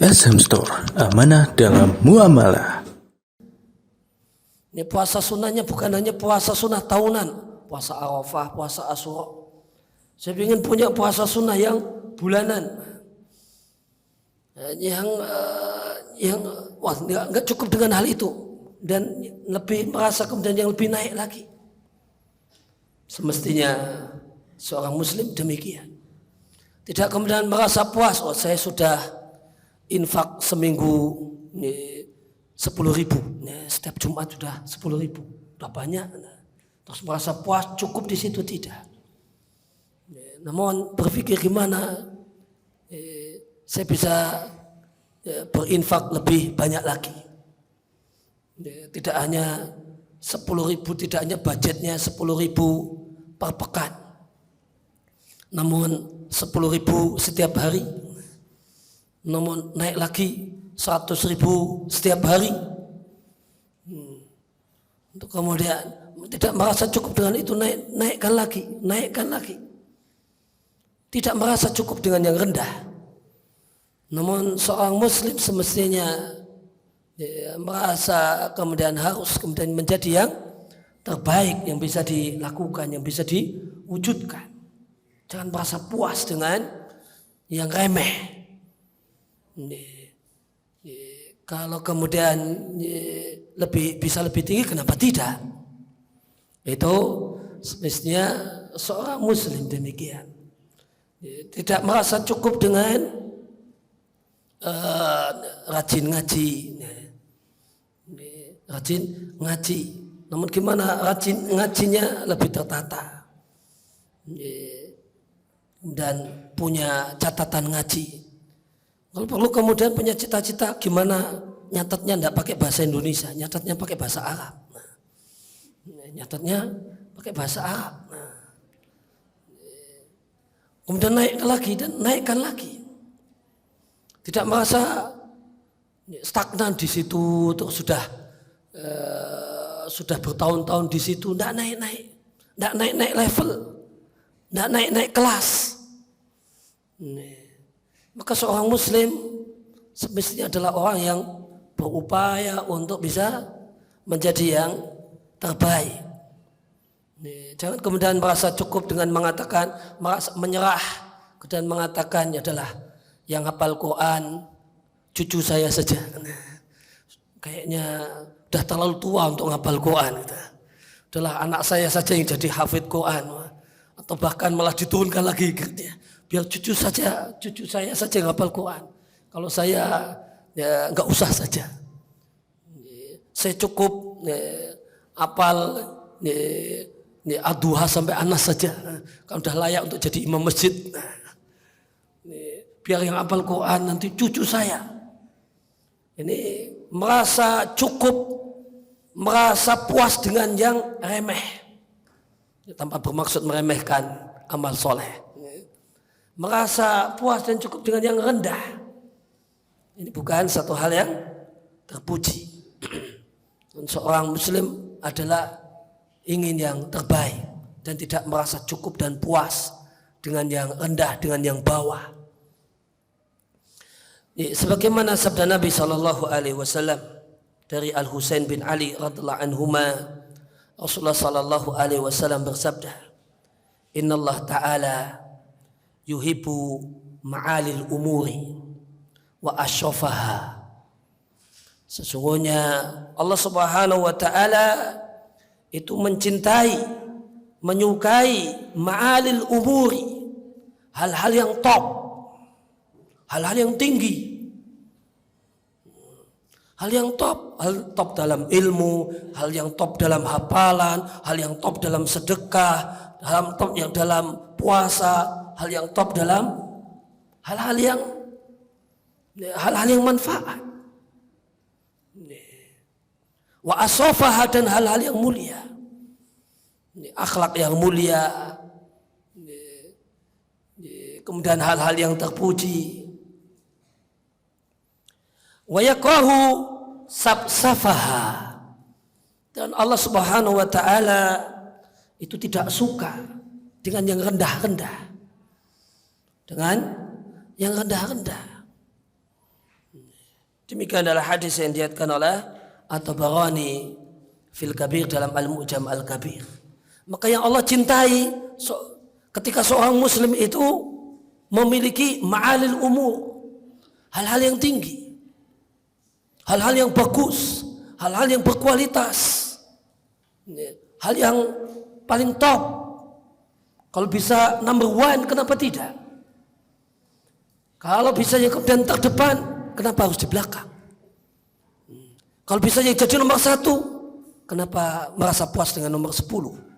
SM Store, amanah dalam muamalah. Ini puasa sunnahnya bukan hanya puasa sunnah tahunan, puasa Arafah, puasa Asyura. Saya ingin punya puasa sunnah yang bulanan, yang wah nggak cukup dengan hal itu dan lebih merasa kemudian yang lebih naik lagi. Semestinya seorang Muslim demikian. Tidak kemudian merasa puas, oh saya sudah infak seminggu 10.000, setiap Jumat sudah 10.000, sudah banyak. Terus merasa puas cukup di situ, tidak. Namun berpikir gimana saya bisa berinfak lebih banyak lagi. Tidak hanya 10.000, tidak hanya budgetnya 10.000 per pekan, namun 10.000 setiap hari, namun naik lagi 100.000 setiap hari. Untuk kemudian tidak merasa cukup dengan itu, naikkan lagi. Tidak merasa cukup dengan yang rendah. Namun seorang Muslim semestinya merasa kemudian harus kemudian menjadi yang terbaik yang bisa dilakukan, yang bisa diwujudkan. Jangan merasa puas dengan yang remeh. Kalau kemudian bisa lebih tinggi, kenapa tidak? Itu semestinya seorang Muslim demikian. Tidak merasa cukup dengan rajin ngaji. Namun gimana rajin ngajinya lebih tertata dan punya catatan ngaji. Kalau perlu kemudian punya cita-cita gimana nyatetnya tidak pakai bahasa Indonesia, nyatetnya pakai bahasa Arab. Kemudian naikkan lagi. Tidak merasa stagnan di situ, terus sudah bertahun-tahun di situ, tidak naik level, tidak naik kelas. Maka seorang Muslim semestinya adalah orang yang berupaya untuk bisa menjadi yang terbaik. Jangan kemudian merasa cukup dengan menyerah dan mengatakan adalah yang hafal Quran cucu saya saja. Kayaknya udah terlalu tua untuk hafal Quran. Adalah anak saya saja yang jadi hafid Quran, atau bahkan malah diturunkan lagi biar cucu saya saja yang hafal Quran. Kalau saya ya nggak usah saja. Saya cukup hafal Ad-Duha sampai Anas saja. Kalau udah layak untuk jadi imam masjid, biar yang hafal Quran nanti cucu saya. Ini merasa cukup, merasa puas dengan yang remeh, tanpa bermaksud meremehkan amal soleh. Merasa puas dan cukup dengan yang rendah, ini bukan satu hal yang terpuji. Seorang Muslim adalah ingin yang terbaik dan tidak merasa cukup dan puas dengan yang rendah, dengan yang bawah. Sebagaimana sabda Nabi SAW dari Al Husain bin Ali radhiallahu anhuma, Rasulullah SAW bersabda, Inna Allah Ta'ala yuhibbu ma'alil umuri wa asyafaha. Sesungguhnya Allah Subhanahu wa Ta'ala itu mencintai, menyukai ma'alil umuri, hal-hal yang top, hal-hal yang tinggi, hal yang top, hal top dalam ilmu, hal yang top dalam hafalan, hal yang top dalam sedekah, hal top yang dalam puasa, hal yang top dalam hal-hal yang manfaat. Wa asofaha, dan hal-hal yang mulia, akhlak yang mulia, kemudian hal-hal yang terpuji. Wa yakrahu sabsafaha, dan Allah Subhanahu wa Ta'ala itu tidak suka dengan yang rendah-rendah, dengan yang rendah-rendah. Demikian adalah hadis yang diriwayatkan oleh At-Tabarani fil Kabir dalam Al-Mu'jam Al-Kabir. Maka yang Allah cintai ketika seorang muslim itu memiliki ma'alil umur, hal-hal yang tinggi, hal-hal yang bagus, hal-hal yang berkualitas, hal yang paling top. Kalau bisa number one, kenapa tidak? Kalau bisa yang kemudian terdepan, kenapa harus di belakang? Kalau bisa yang jadi nomor 1, kenapa merasa puas dengan nomor 10?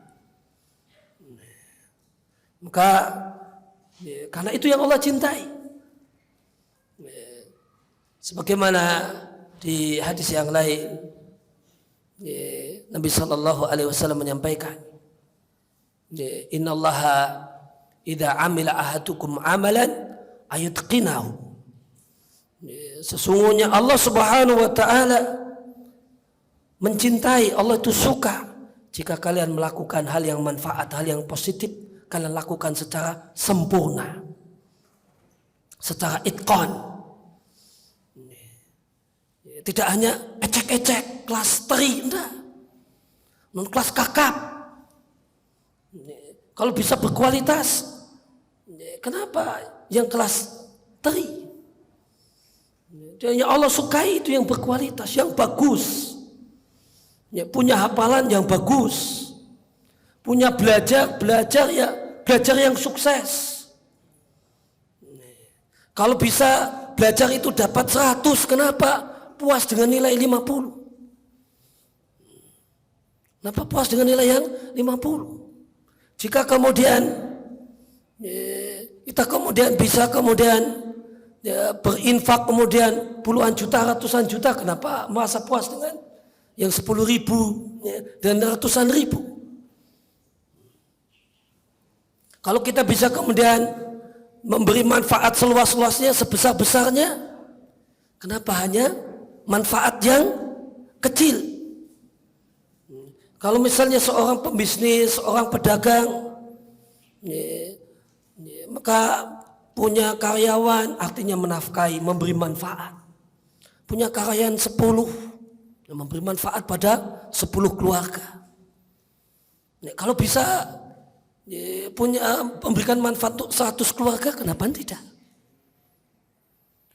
Maka karena itu yang Allah cintai. Sebagaimana di hadis yang lain, Nabi SAW menyampaikan, Innallaha idza amila ahadukum amalan ayutqinahu. Sesungguhnya Allah Subhanahu wa taala mencintai, Allah itu suka jika kalian melakukan hal yang manfaat, hal yang positif, kalian lakukan secara sempurna, secara itqan. Tidak hanya ecek-ecek, kelas teri, enggak. Non kelas kakap. Kalau bisa berkualitas, kenapa yang kelas teri? Yang Allah sukai itu yang berkualitas, yang bagus. Punya hafalan yang bagus. Punya belajar yang sukses. Kalau bisa belajar itu dapat 100, kenapa? Puas dengan nilai 50. Kenapa puas dengan nilai yang 50? Jika kemudian kita bisa berinfak kemudian puluhan juta, ratusan juta, kenapa merasa puas dengan yang 10.000 dan ratusan ribu? Kalau kita bisa kemudian memberi manfaat seluas-luasnya, sebesar-besarnya, kenapa hanya manfaat yang kecil? Kalau misalnya seorang pembisnis, seorang pedagang, maka punya karyawan artinya menafkahi, memberi manfaat. Punya karyawan 10, memberi manfaat pada 10 keluarga. Kalau bisa memberikan manfaat untuk 100 keluarga, kenapa tidak?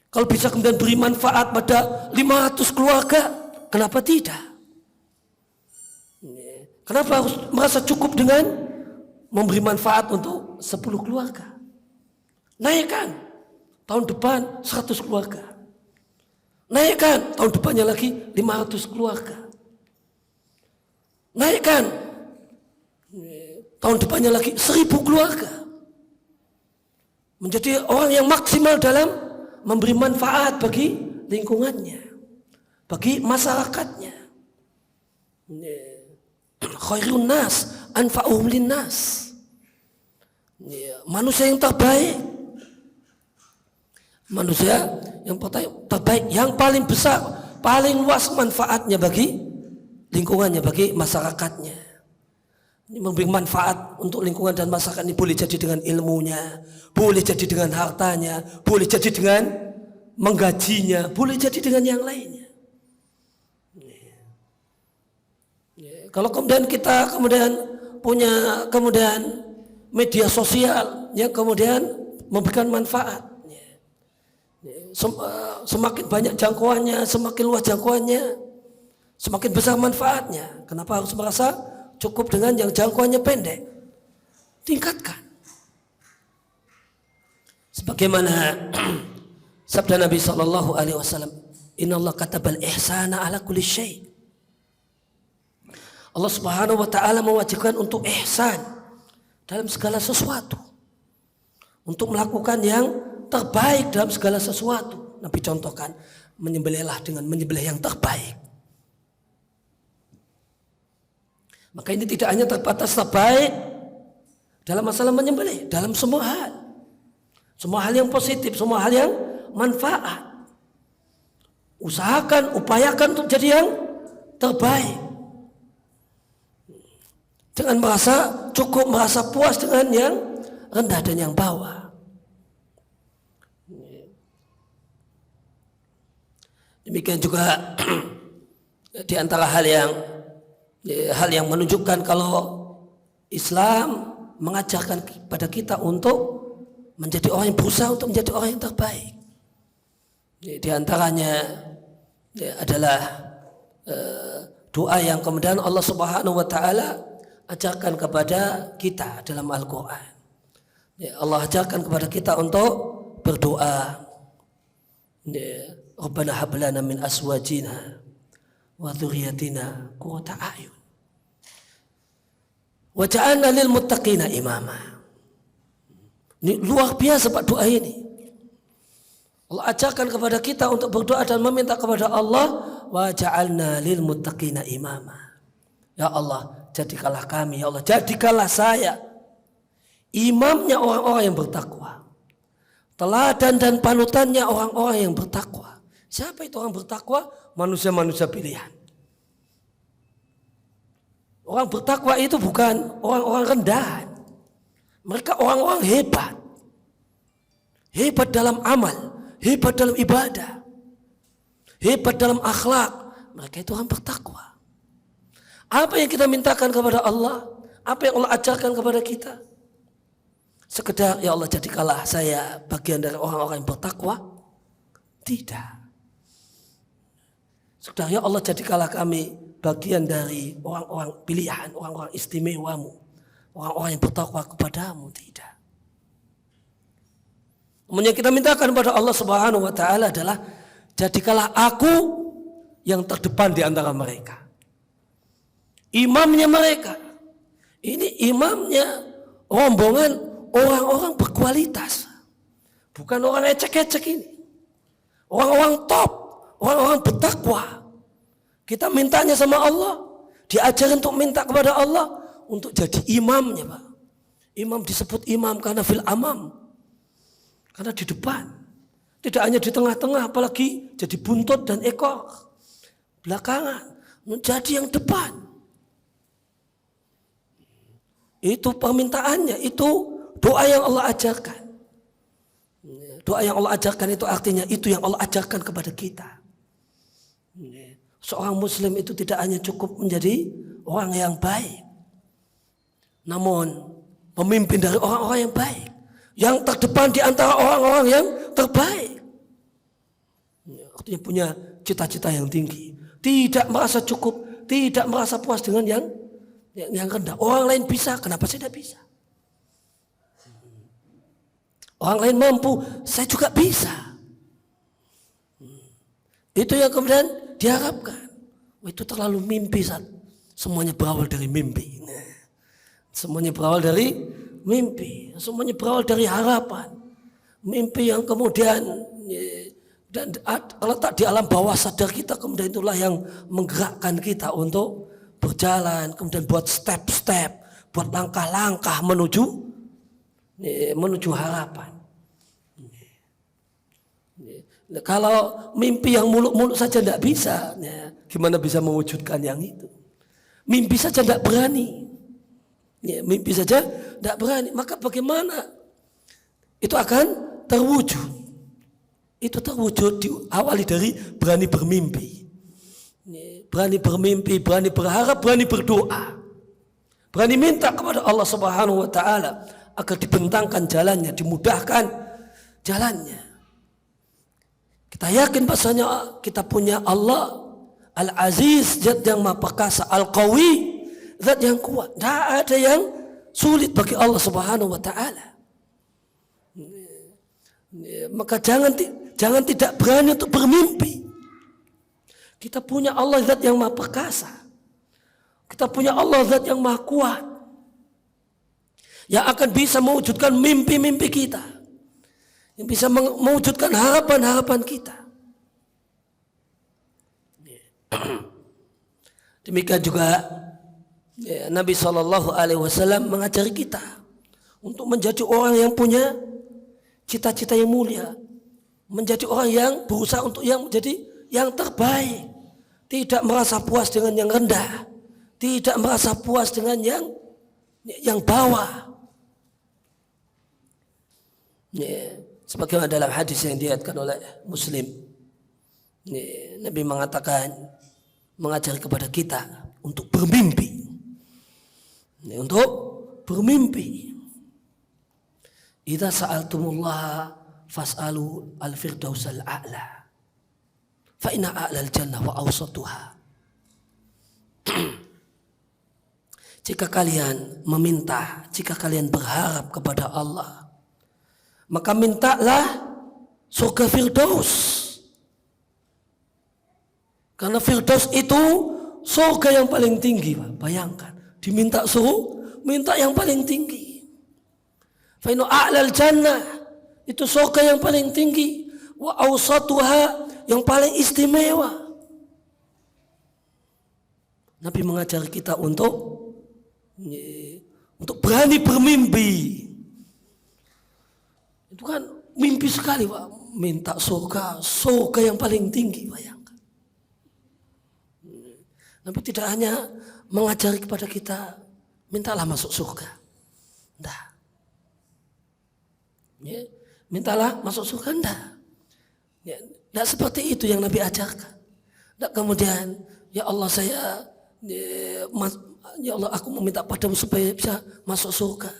Kalau bisa kemudian beri manfaat pada 500 keluarga, kenapa tidak? Kenapa harus merasa cukup dengan memberi manfaat untuk 10 keluarga? Naikkan tahun depan 100 keluarga. Naikkan tahun depannya lagi 500 keluarga. Naikkan tahun depannya lagi 1000 keluarga. Menjadi orang yang maksimal dalam memberi manfaat bagi lingkungannya, bagi masyarakatnya. Khairun nas anfa'uhum linnas. Manusia yang terbaik, manusia yang terbaik, yang paling besar, paling luas manfaatnya bagi lingkungannya, bagi masyarakatnya. Ini memberi manfaat untuk lingkungan dan masyarakat ini boleh jadi dengan ilmunya, boleh jadi dengan hartanya, boleh jadi dengan menggajinya, boleh jadi dengan yang lainnya. Kalau kemudian kita punya media sosial yang kemudian memberikan manfaat, semakin banyak jangkauannya, semakin luas jangkauannya, semakin besar manfaatnya. Kenapa harus merasa cukup dengan yang jangkauannya pendek? Tingkatkan. Sebagaimana sabda Nabi SAW, Inna Allah katabal ihsana ala kulli syai'. Allah Subhanahu wa taala mewajibkan untuk ihsan dalam segala sesuatu. Untuk melakukan yang terbaik dalam segala sesuatu. Nabi contohkan, menyembelihlah dengan menyembelih yang terbaik. Maka ini tidak hanya terbatas terbaik dalam masalah menyembelih, dalam semua hal. Semua hal yang positif, semua hal yang manfaat. Usahakan, upayakan untuk jadi yang terbaik. Jangan merasa cukup, merasa puas dengan yang rendah dan yang bawah. Demikian juga di antara hal yang menunjukkan kalau Islam mengajarkan kepada kita untuk menjadi orang yang berusaha untuk menjadi orang yang terbaik. Di antaranya adalah doa yang kemudian Allah Subhanahu wa taala ajarkan kepada kita dalam Al-Qur'an. Allah ajarkan kepada kita untuk berdoa. Rabbana hab lana min azwajina wa dzurriyyatina qurrata a'yun waj'alna lil muttaqina imama. Ini luar biasa Pak doa ini. Allah ajarkan kepada kita untuk berdoa dan meminta kepada Allah, waj'alna lil muttaqina imama. Ya Allah, jadikanlah kami, ya Allah, jadikanlah saya imamnya orang-orang yang bertakwa. Teladan dan panutannya orang-orang yang bertakwa. Siapa itu orang bertakwa? Manusia-manusia pilihan. Orang bertakwa itu bukan orang-orang rendahan. Mereka orang-orang hebat. Hebat dalam amal, hebat dalam ibadah, hebat dalam akhlak. Mereka itu orang bertakwa. Apa yang kita mintakan kepada Allah? Apa yang Allah ajarkan kepada kita? Sekedar, ya Allah jadikanlah saya bagian dari orang-orang yang bertakwa? Tidak. Sekedar, ya Allah jadikanlah kami bagian dari orang-orang pilihan, orang-orang istimewamu, orang-orang yang bertakwa kepadamu. Tidak. Yang kita mintakan kepada Allah Subhanahu wa taala adalah jadikanlah aku yang terdepan di antara mereka. Imamnya mereka. Ini imamnya rombongan orang-orang berkualitas. Bukan orang ecek-ecek ini. Orang-orang top, orang-orang bertakwa. Kita mintanya sama Allah, diajarin untuk minta kepada Allah untuk jadi imamnya, Pak. Imam disebut imam karena fil amam. Karena di depan. Tidak hanya di tengah-tengah, apalagi jadi buntut dan ekor. Belakangan, menjadi yang depan. Itu permintaannya, itu doa yang Allah ajarkan. Doa yang Allah ajarkan itu artinya itu yang Allah ajarkan kepada kita. Seorang muslim itu tidak hanya cukup menjadi orang yang baik, namun pemimpin dari orang-orang yang baik, yang terdepan di antara orang-orang yang terbaik. Artinya punya cita-cita yang tinggi, tidak merasa cukup, tidak merasa puas dengan yang rendah. Orang lain bisa, kenapa saya tidak bisa? Orang lain mampu, saya juga bisa. Itu yang kemudian diharapkan. Itu terlalu mimpi, Sat. Semuanya berawal dari mimpi. Semuanya berawal dari mimpi. Semuanya berawal dari harapan. Mimpi yang kemudian dan letak di alam bawah sadar kita, kemudian itulah yang menggerakkan kita untuk berjalan, kemudian buat step-step, buat langkah-langkah menuju harapan. Kalau mimpi yang muluk-muluk saja tidak bisa, gimana bisa mewujudkan yang itu? Mimpi saja tidak berani. Mimpi saja tidak berani. Maka bagaimana itu akan terwujud? Itu terwujud diawali dari berani bermimpi. Berani bermimpi, berani berharap, berani berdoa. Berani minta kepada Allah Subhanahu wa taala agar dibentangkan jalannya, dimudahkan jalannya. Kita yakin bahasanya kita punya Allah Al-Aziz, zat yang maha perkasa, Al-Qawi, zat yang kuat. Tidak ada yang sulit bagi Allah Subhanahu wa taala. Maka jangan tidak berani untuk bermimpi. Kita punya Allah zat yang maha perkasa. Kita punya Allah zat yang maha kuat, yang akan bisa mewujudkan mimpi-mimpi kita, yang bisa mewujudkan harapan-harapan kita. Demikian juga Nabi SAW mengajari kita untuk menjadi orang yang punya cita-cita yang mulia, menjadi orang yang berusaha untuk yang menjadi yang terbaik, tidak merasa puas dengan yang rendah, tidak merasa puas dengan yang bawah. Sebagaimana dalam hadis yang diriwayatkan oleh Muslim, Nabi mengajari kepada kita untuk bermimpi. Untuk bermimpi. Idza sa'altumullah fas'alu al-firdausal a'la. Fa inna a'lal jannah wa awsatuha. Jika kalian meminta, jika kalian berharap kepada Allah, maka mintalah surga Firdaus. Karena Firdaus itu surga yang paling tinggi. Bayangkan, diminta suruh, minta yang paling tinggi. Fa inna a'lal jannah, itu surga yang paling tinggi. Wa awsatuha, yang paling istimewa. Nabi mengajari kita untuk berani bermimpi. Itu kan mimpi sekali, Pak. Minta surga yang paling tinggi, bayangkan. Nabi tidak hanya mengajari kepada kita mintalah masuk surga. Enggak. Ya, mintalah masuk surga, enggak. Ya, enggak seperti itu yang Nabi ajarkan. Enggak kemudian, ya Allah ya Allah aku meminta padamu supaya bisa masuk surga.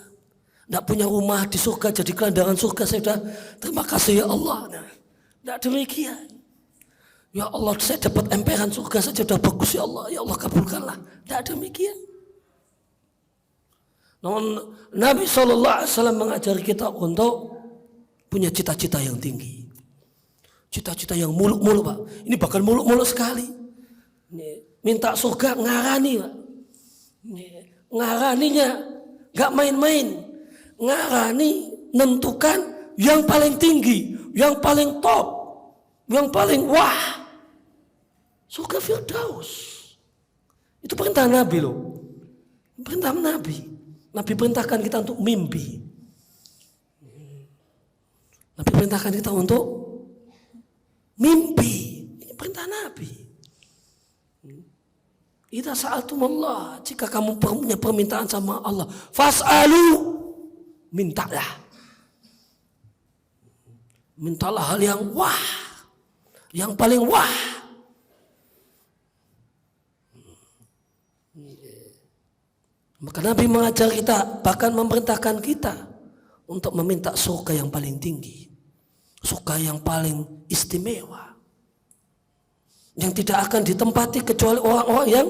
Tidak punya rumah di surga, jadi gelandangan surga, saya sudah terima kasih ya Allah. Tidak demikian. Ya Allah saya dapat emperan surga saja sudah bagus ya Allah kabulkanlah. Tidak demikian. Namun Nabi SAW mengajari kita untuk punya cita-cita yang tinggi. Cita-cita yang muluk-muluk, Pak. Ini bahkan muluk-muluk sekali. Minta surga ngarani, Pak. Ngaraninya gak main-main. Ngarani nentukan yang paling tinggi, yang paling top, yang paling wah. Surga Firdaus. Itu perintah Nabi loh. Perintah Nabi. Nabi perintahkan kita untuk mimpi. Nabi perintahkan kita untuk mimpi. Ini perintah Nabi. Idza sa'altumullah, jika kamu punya permintaan sama Allah, fas'alu, mintalah. Mintalah hal yang wah, yang paling wah. Maka Nabi mengajar kita, bahkan memerintahkan kita untuk meminta surga yang paling tinggi, surga yang paling istimewa, yang tidak akan ditempati kecuali orang-orang yang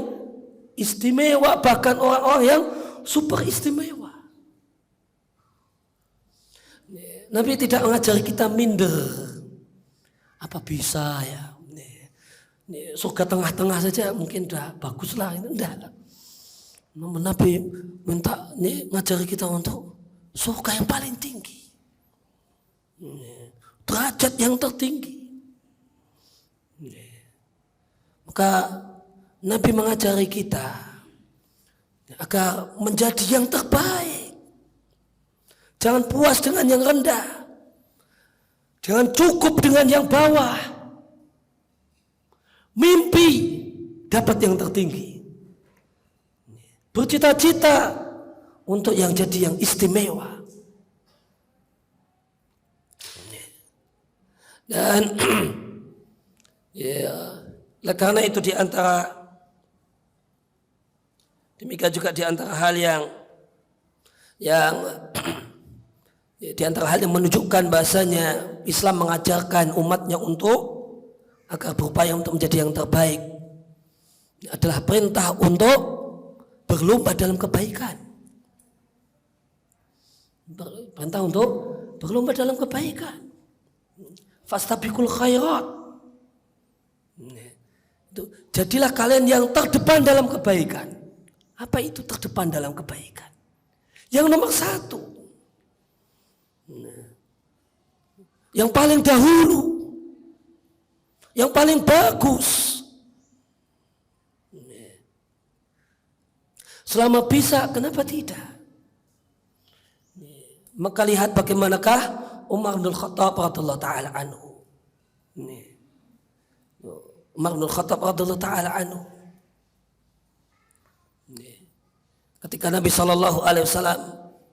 istimewa, bahkan orang-orang yang super istimewa. Nabi tidak mengajari kita minder. Apa bisa ya? Surga tengah-tengah saja mungkin udah bagus lah. Ini enggak. Namun Nabi minta ngajari kita untuk surga yang paling tinggi, derajat yang tertinggi. Maka Nabi mengajari kita agar menjadi yang terbaik. Jangan puas dengan yang rendah. Jangan cukup dengan yang bawah. Mimpi dapat yang tertinggi. Bercita-cita untuk yang jadi yang istimewa. Dan karena itu demikian juga di antara hal yang di antara hal yang menunjukkan bahasanya Islam mengajarkan umatnya agar berupaya untuk menjadi yang terbaik adalah perintah untuk berlomba dalam kebaikan. Perintah untuk berlomba dalam kebaikan. Fastabiqul khairat. Jadilah kalian yang terdepan dalam kebaikan. Apa itu terdepan dalam kebaikan? Yang nomor satu. Yang paling dahulu. Yang paling bagus. Selama bisa, kenapa tidak? Maka lihat bagaimanakah Umar bin Khattab radhiyallahu taala anhu. Umar bin Khattab radhiyallahu taala anhu. Ketika Nabi SAW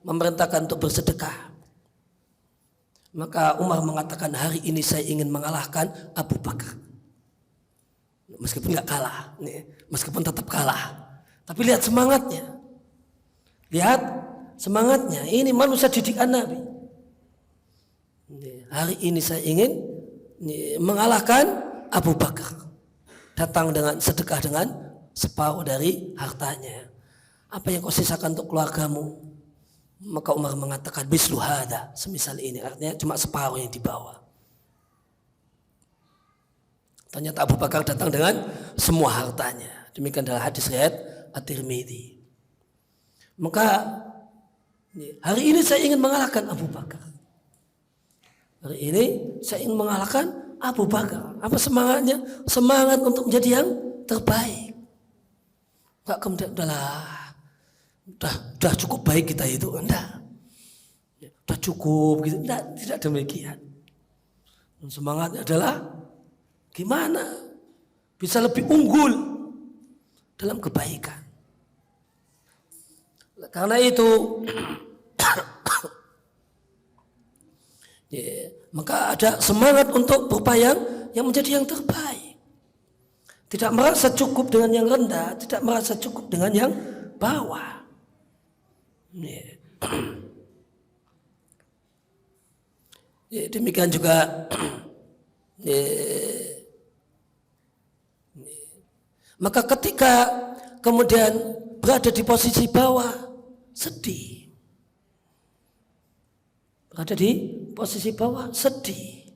memerintahkan untuk bersedekah, maka Umar mengatakan hari ini saya ingin mengalahkan Abu Bakar. Meskipun nggak kalah, meskipun tetap kalah, tapi lihat semangatnya. Lihat semangatnya. Ini manusia didikan Nabi. Hari ini saya ingin mengalahkan Abu Bakar. Datang dengan sedekah dengan separuh dari hartanya. Apa yang kau sisakan untuk keluargamu? Maka Umar mengatakan mislu hada, semisal ini. Artinya cuma separuh yang dibawa. Ternyata Abu Bakar datang dengan semua hartanya. Demikian dalam hadis riwayat At-Tirmidzi. Maka hari ini saya ingin mengalahkan Abu Bakar. Hari ini saya ingin mengalahkan Abu Bakar. Apa semangatnya? Semangat untuk menjadi yang terbaik. Enggak kemudian udah cukup baik kita itu. Enggak. Udah cukup gitu. Enggak, tidak demikian. Semangatnya adalah gimana bisa lebih unggul dalam kebaikan. Karena itu maka ada semangat untuk berupaya yang menjadi yang terbaik. Tidak merasa cukup dengan yang rendah, tidak merasa cukup dengan yang bawah. Demikian juga maka ketika kemudian berada di posisi bawah, sedih. Berada di posisi bawah, sedih.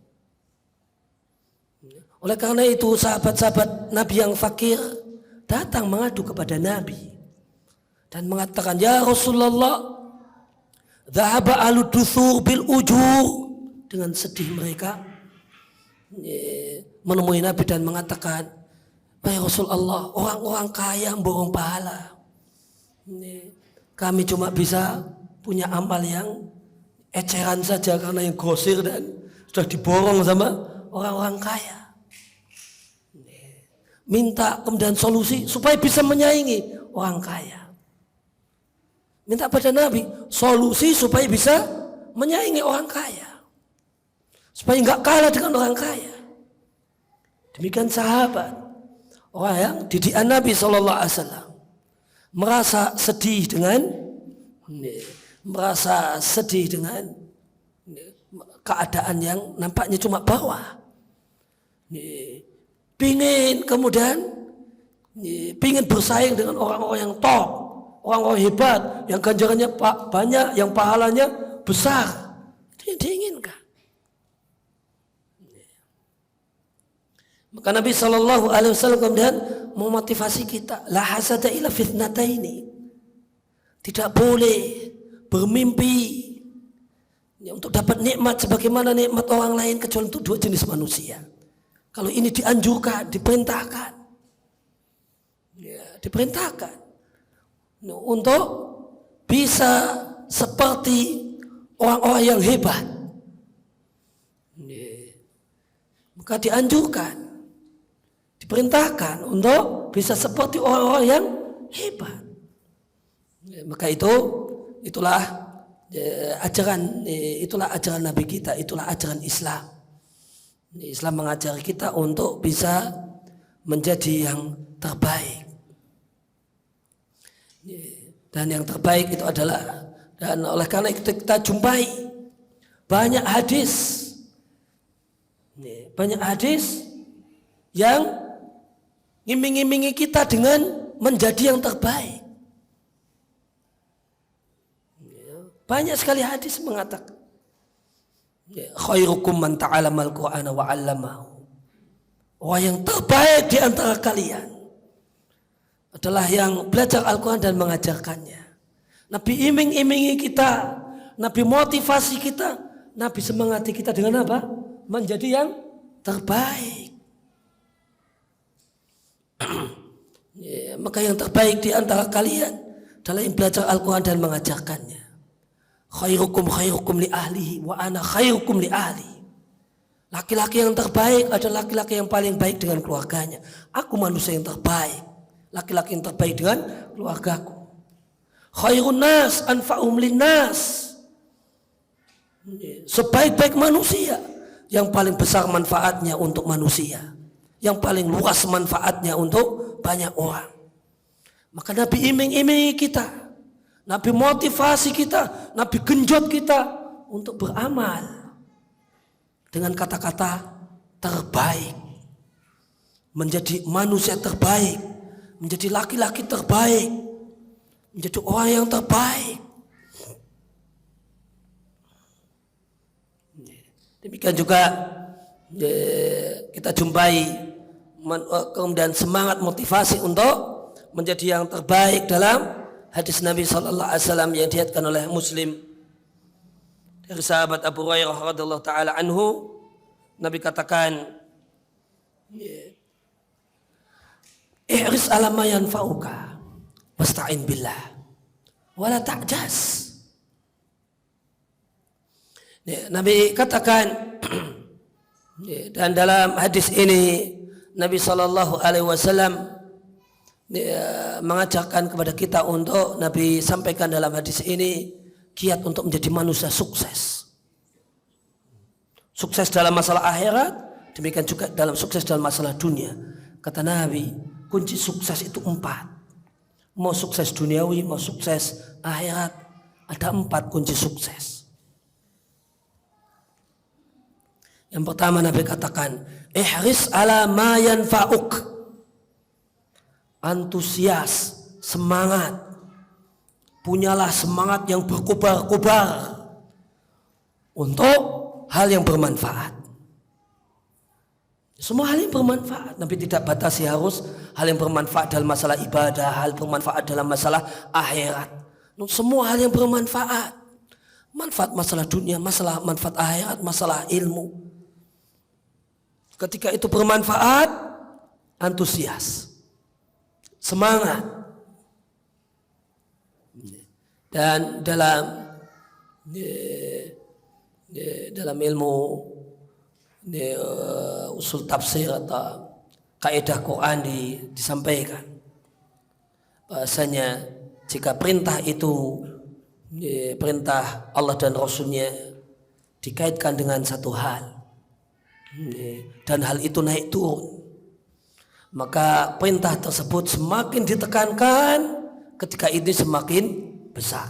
Oleh karena itu sahabat-sahabat Nabi yang fakir datang mengadu kepada Nabi dan mengatakan, ya Rasulullah, dhahaba ahlu duthur bil ujur. Dengan sedih mereka menemui Nabi dan mengatakan, ya Rasulullah, orang-orang kaya borong pahala. Kami cuma bisa punya amal yang eceran saja karena yang grosir dan sudah diborong sama orang-orang kaya. Minta kemudian solusi supaya bisa menyaingi orang kaya. Minta pada Nabi solusi supaya bisa menyaingi orang kaya. Supaya enggak kalah dengan orang kaya. Demikian sahabat. Orang yang didikan Nabi SAW. Merasa sedih dengan keadaan yang nampaknya cuma bawah. Pingin bersaing dengan orang-orang yang top, orang-orang hebat, yang ganjarannya banyak, yang pahalanya besar. Itu yang diinginkan. Maka Nabi SAW kemudian memotivasi kita, la hasada illa fitnataini. Tidak boleh bermimpi untuk dapat nikmat sebagaimana nikmat orang lain kecuali untuk dua jenis manusia. Kalau ini dianjurkan, diperintahkan, diperintahkan untuk bisa seperti orang-orang yang hebat. Maka dianjurkan, diperintahkan untuk bisa seperti orang-orang yang hebat. Maka itulah ajaran Nabi kita, itulah ajaran Islam. Islam mengajari kita untuk bisa menjadi yang terbaik. Dan yang terbaik itu adalah, dan oleh karena itu kita jumpai banyak hadis yang ngiming-ngimingi kita dengan menjadi yang terbaik. Banyak sekali hadis mengatakan, khairukum man ta'alamal Qur'ana wa 'allamahu. Orang yang terbaik di antara kalian adalah yang belajar Al-Quran dan mengajarkannya. Nabi iming-imingi kita, Nabi motivasi kita, Nabi semangati kita dengan apa? Menjadi yang terbaik. Maka yang terbaik di antara kalian adalah yang belajar Al-Quran dan mengajarkannya. Khairukum li ahlihi wa ana khairukum li ahli. Laki-laki yang terbaik adalah laki-laki yang paling baik dengan keluarganya. Aku manusia yang terbaik, laki-laki yang terbaik dengan keluargaku. Khairun nas anfa'um linnas. Sebaik-baik manusia yang paling besar manfaatnya untuk manusia yang paling luas manfaatnya untuk banyak orang. Maka Nabi iming-imingi kita, Nabi motivasi kita, Nabi genjot kita untuk beramal dengan kata-kata terbaik, menjadi manusia terbaik, menjadi laki-laki terbaik, menjadi orang yang terbaik. Demikian juga kita jumpai kemudian semangat motivasi untuk menjadi yang terbaik dalam hadis Nabi Sallallahu Alaihi Wasallam yang diriwayatkan oleh Muslim dari sahabat Abu Hurairah radhiyallahu taala anhu. Nabi katakan, ihris ala ma yanfa'uka wasta'in billah wala ta'jas. Nabi katakan, dan dalam hadis ini Nabi Sallallahu Alaihi Wasallam mengajarkan kepada kita untuk, Nabi sampaikan dalam hadis ini, kiat untuk menjadi manusia sukses. Sukses dalam masalah akhirat, demikian juga dalam sukses dalam masalah dunia. Kata Nabi, kunci sukses itu 4. Mau sukses duniawi, mau sukses akhirat, ada 4 kunci sukses. Yang pertama Nabi katakan, ihris ala ma yanfa'uk. Antusias, semangat. Punyalah semangat yang berkobar-kobar untuk hal yang bermanfaat. Semua hal yang bermanfaat. Nabi tidak batasi harus hal yang bermanfaat dalam masalah ibadah, hal bermanfaat dalam masalah akhirat. Semua hal yang bermanfaat. Manfaat masalah dunia, masalah manfaat akhirat, masalah ilmu. Ketika itu bermanfaat, antusias, semangat. Dan dalam ilmu usul tafsir atau kaidah Quran disampaikan bahasanya jika perintah itu, perintah Allah dan Rasulnya dikaitkan dengan satu hal, dan hal itu naik turun, maka perintah tersebut semakin ditekankan ketika ini semakin besar.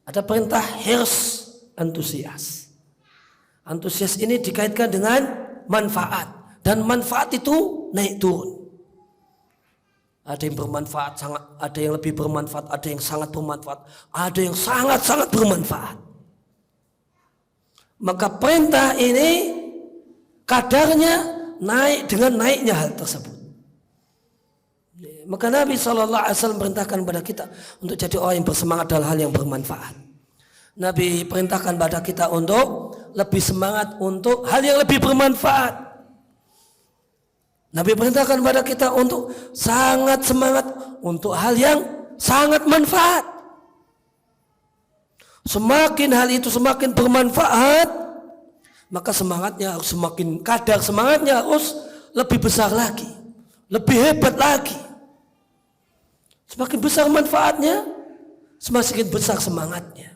Ada perintah hirs, antusias. Antusias ini dikaitkan dengan manfaat, dan manfaat itu naik turun. Ada yang bermanfaat sangat, ada yang lebih bermanfaat, ada yang sangat bermanfaat, ada yang sangat-sangat bermanfaat. Maka perintah ini kadarnya naik dengan naiknya hal tersebut. Maka Nabi SAW perintahkan kepada kita untuk jadi orang yang bersemangat dalam hal yang bermanfaat. Nabi perintahkan kepada kita untuk lebih semangat untuk hal yang lebih bermanfaat. Nabi perintahkan kepada kita untuk sangat semangat untuk hal yang sangat manfaat. Semakin hal itu semakin bermanfaat, maka semangatnya harus semakin, kadar semangatnya harus lebih besar lagi, lebih hebat lagi. Semakin besar manfaatnya, semakin besar semangatnya.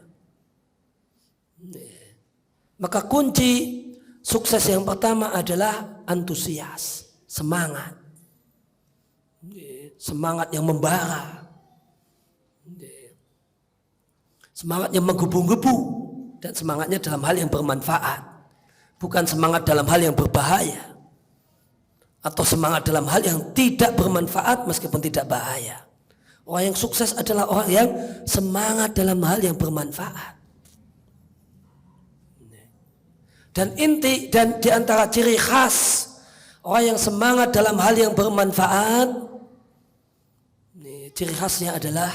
Maka kunci sukses yang pertama adalah antusias, semangat. Semangat yang membara. Semangat yang menggebu-gebu, dan semangatnya dalam hal yang bermanfaat, bukan semangat dalam hal yang berbahaya, atau semangat dalam hal yang tidak bermanfaat meskipun tidak bahaya. Orang yang sukses adalah orang yang semangat dalam hal yang bermanfaat. Dan inti dan diantara ciri khas orang yang semangat dalam hal yang bermanfaat, ciri khasnya adalah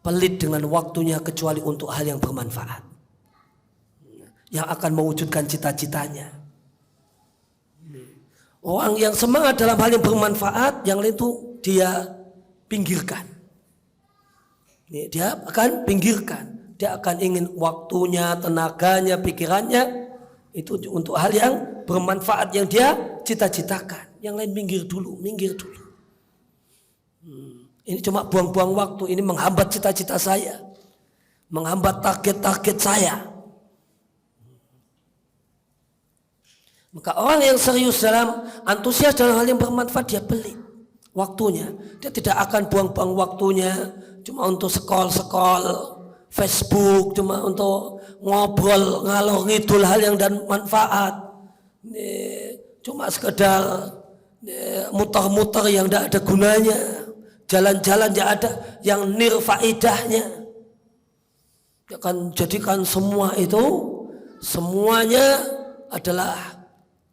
pelit dengan waktunya kecuali untuk hal yang bermanfaat, yang akan mewujudkan cita-citanya. Orang yang semangat dalam hal yang bermanfaat, yang lain itu dia pinggirkan. Dia akan pinggirkan. Dia akan ingin waktunya, tenaganya, pikirannya itu untuk hal yang bermanfaat yang dia cita-citakan. Yang lain minggir dulu. Ini cuma buang-buang waktu, ini menghambat cita-cita saya, menghambat target-target saya. Maka orang yang serius dalam antusias dalam hal yang bermanfaat, dia pelit waktunya. Dia tidak akan buang-buang waktunya cuma untuk scroll Facebook, cuma untuk ngobrol ngalor ngidul hal yang dan manfaat. Cuma sekedar muter-muter yang tidak ada gunanya, jalan-jalan yang ada yang nir faedahnya. Dia akan jadikan semua itu semuanya adalah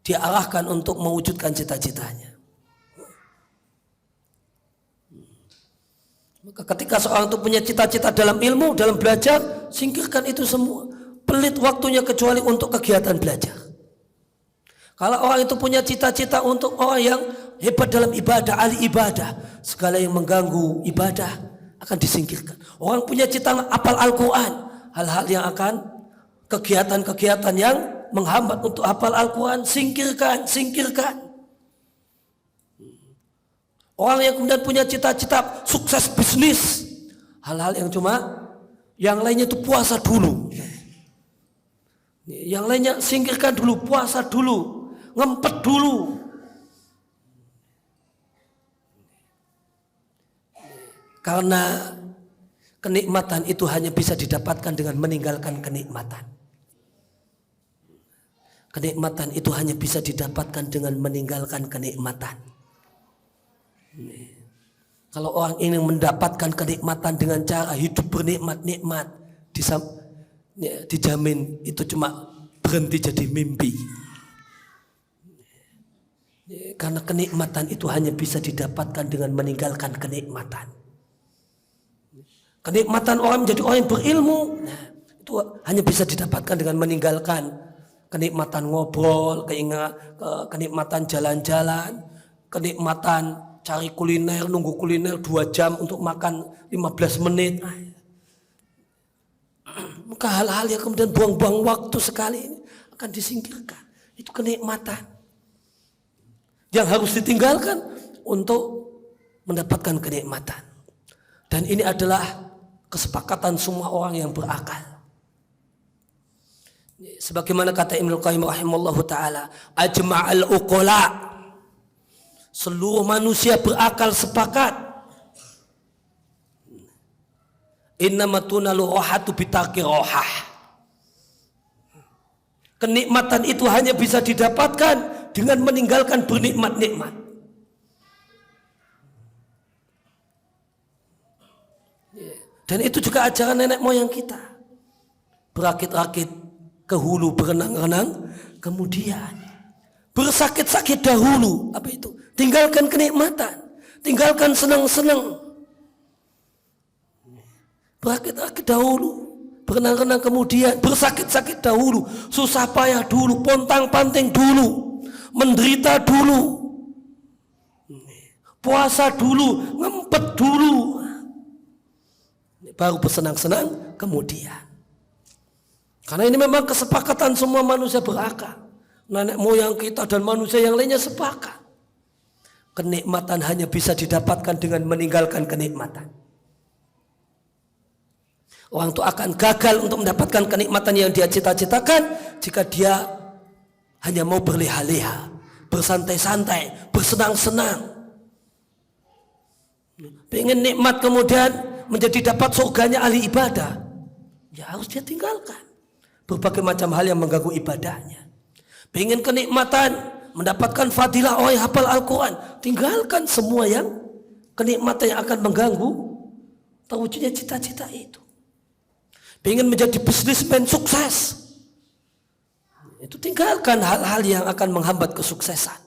diarahkan untuk mewujudkan cita-citanya. Maka ketika seorang itu punya cita-cita dalam ilmu, dalam belajar, singkirkan itu semua. Pelit waktunya kecuali untuk kegiatan belajar. Kalau orang itu punya cita-cita untuk orang yang hebat dalam ibadah, ahli ibadah, segala yang mengganggu ibadah akan disingkirkan. Orang punya cita hafal Al-Quran, hal-hal yang akan kegiatan-kegiatan yang menghambat untuk hafal Al-Quran, singkirkan. Orang yang kemudian punya cita-cita sukses bisnis, hal-hal yang cuma yang lainnya itu puasa dulu, yang lainnya singkirkan dulu, puasa dulu, ngempet dulu. Karena kenikmatan itu hanya bisa didapatkan dengan meninggalkan kenikmatan. Kenikmatan itu hanya bisa didapatkan dengan meninggalkan kenikmatan. Kalau orang ingin mendapatkan kenikmatan dengan cara hidup bernikmat-nikmat, dijamin itu cuma berhenti jadi mimpi. Karena kenikmatan itu hanya bisa didapatkan dengan meninggalkan kenikmatan. Kenikmatan orang menjadi orang yang berilmu, itu hanya bisa didapatkan dengan meninggalkan kenikmatan ngobrol, kenikmatan jalan-jalan, kenikmatan cari kuliner, nunggu kuliner 2 jam untuk makan 15 menit. Maka hal-hal yang kemudian buang-buang waktu sekali ini akan disingkirkan. Itu kenikmatan yang harus ditinggalkan untuk mendapatkan kenikmatan. Dan ini adalah kesepakatan semua orang yang berakal. Sebagaimana kata Ibnu Qayyim rahimahullahu taala, ajma'al uqala, seluruh manusia berakal sepakat, innama tunalu rohatu bitaqi rohah, kenikmatan itu hanya bisa didapatkan dengan meninggalkan bernikmat-nikmat. Dan itu juga ajaran nenek moyang kita. Berakit-rakit ke hulu, berenang-renang, kemudian bersakit-sakit dahulu. Apa itu? Tinggalkan kenikmatan, tinggalkan senang-senang. Berakit-rakit dahulu, berenang-renang kemudian, bersakit-sakit dahulu, susah payah dulu, pontang-panting dulu, menderita dulu, puasa dulu, ngempet dulu, baru bersenang-senang kemudian. Karena ini memang kesepakatan semua manusia berakal. Nenek moyang kita dan manusia yang lainnya sepakat. Kenikmatan hanya bisa didapatkan dengan meninggalkan kenikmatan. Orang itu akan gagal untuk mendapatkan kenikmatan yang dia cita-citakan jika dia hanya mau berleha-leha, bersantai-santai, bersenang-senang. Pengen nikmat kemudian menjadi dapat surganya ahli ibadah, ya harus dia tinggalkan berbagai macam hal yang mengganggu ibadahnya. Pengen kenikmatan mendapatkan fadilah orang yang hafal Al-Quran, tinggalkan semua yang kenikmatan yang akan mengganggu terwujudnya cita-cita itu. Pengen menjadi bisnismen sukses, itu tinggalkan hal-hal yang akan menghambat kesuksesan,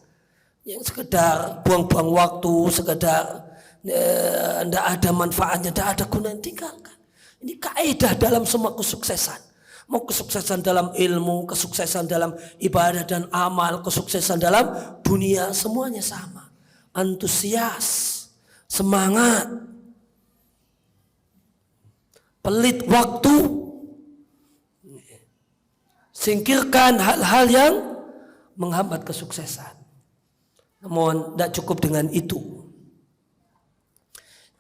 yang sekedar buang-buang waktu, sekedar tidak ada manfaatnya, tidak ada gunanya, tinggalkan. Ini kaidah dalam semua kesuksesan. Mau kesuksesan dalam ilmu, kesuksesan dalam ibadah dan amal, kesuksesan dalam dunia, semuanya sama. Antusias, semangat, pelit waktu, singkirkan hal-hal yang menghambat kesuksesan. Namun tidak cukup dengan itu.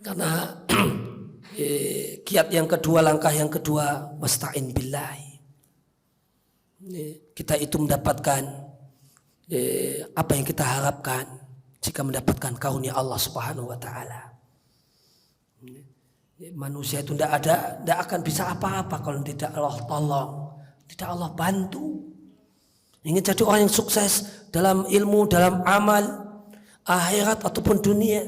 Karena kiat yang kedua, langkah yang kedua, wasta'in billahi. Kita itu mendapatkan apa yang kita harapkan jika mendapatkan karunia Allah Subhanahu wa taala. Manusia itu tidak akan bisa apa-apa kalau tidak Allah tolong, tidak Allah bantu. Ingin jadi orang yang sukses dalam ilmu, dalam amal, akhirat ataupun dunia,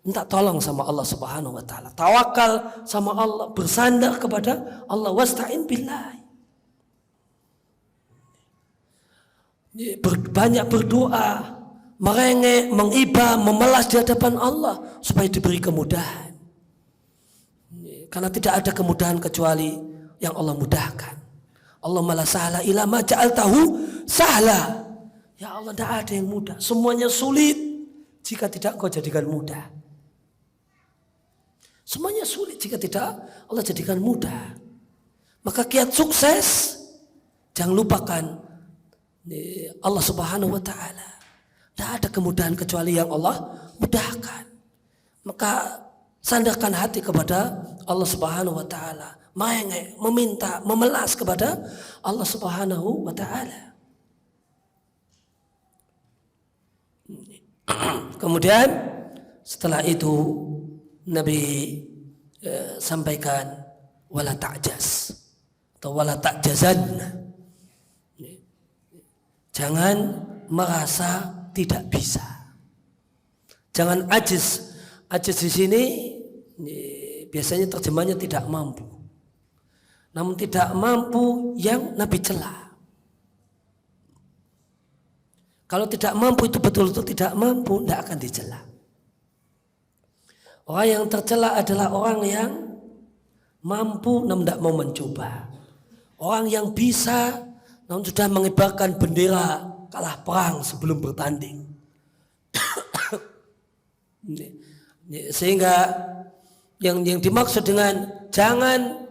minta tolong sama Allah Subhanahu wa taala. Tawakal sama Allah, bersandar kepada Allah, wasta'in billah. Banyak berdoa, merengek, mengibah, memelas di hadapan Allah supaya diberi kemudahan. Karena tidak ada kemudahan kecuali yang Allah mudahkan. Allahumma la sahla illa ma ja'altahu sahla. Ya Allah, tidak ada yang mudah. Semuanya sulit jika tidak Engkau jadikan mudah. Semuanya sulit jika tidak Allah jadikan mudah. Maka kiat sukses, jangan lupakan Allah Subhanahu wa taala. Tidak ada kemudahan kecuali yang Allah mudahkan. Maka sandarkan hati kepada Allah Subhanahu wa taala, merengek, meminta, memelas kepada Allah Subhanahu wa taala. Kemudian setelah itu Nabi sampaikan wala ta'jaz atau wala ta'jazan. Jangan merasa tidak bisa. Jangan ajiz. Ajiz di sini biasanya terjemahnya tidak mampu. Namun tidak mampu yang Nabi celah. Kalau tidak mampu itu betul-betul tidak mampu, tidak akan dicela. Orang yang tercela adalah orang yang mampu namun tidak mau mencoba. Orang yang bisa namun sudah mengibarkan bendera kalah perang sebelum bertanding. Sehingga yang dimaksud dengan jangan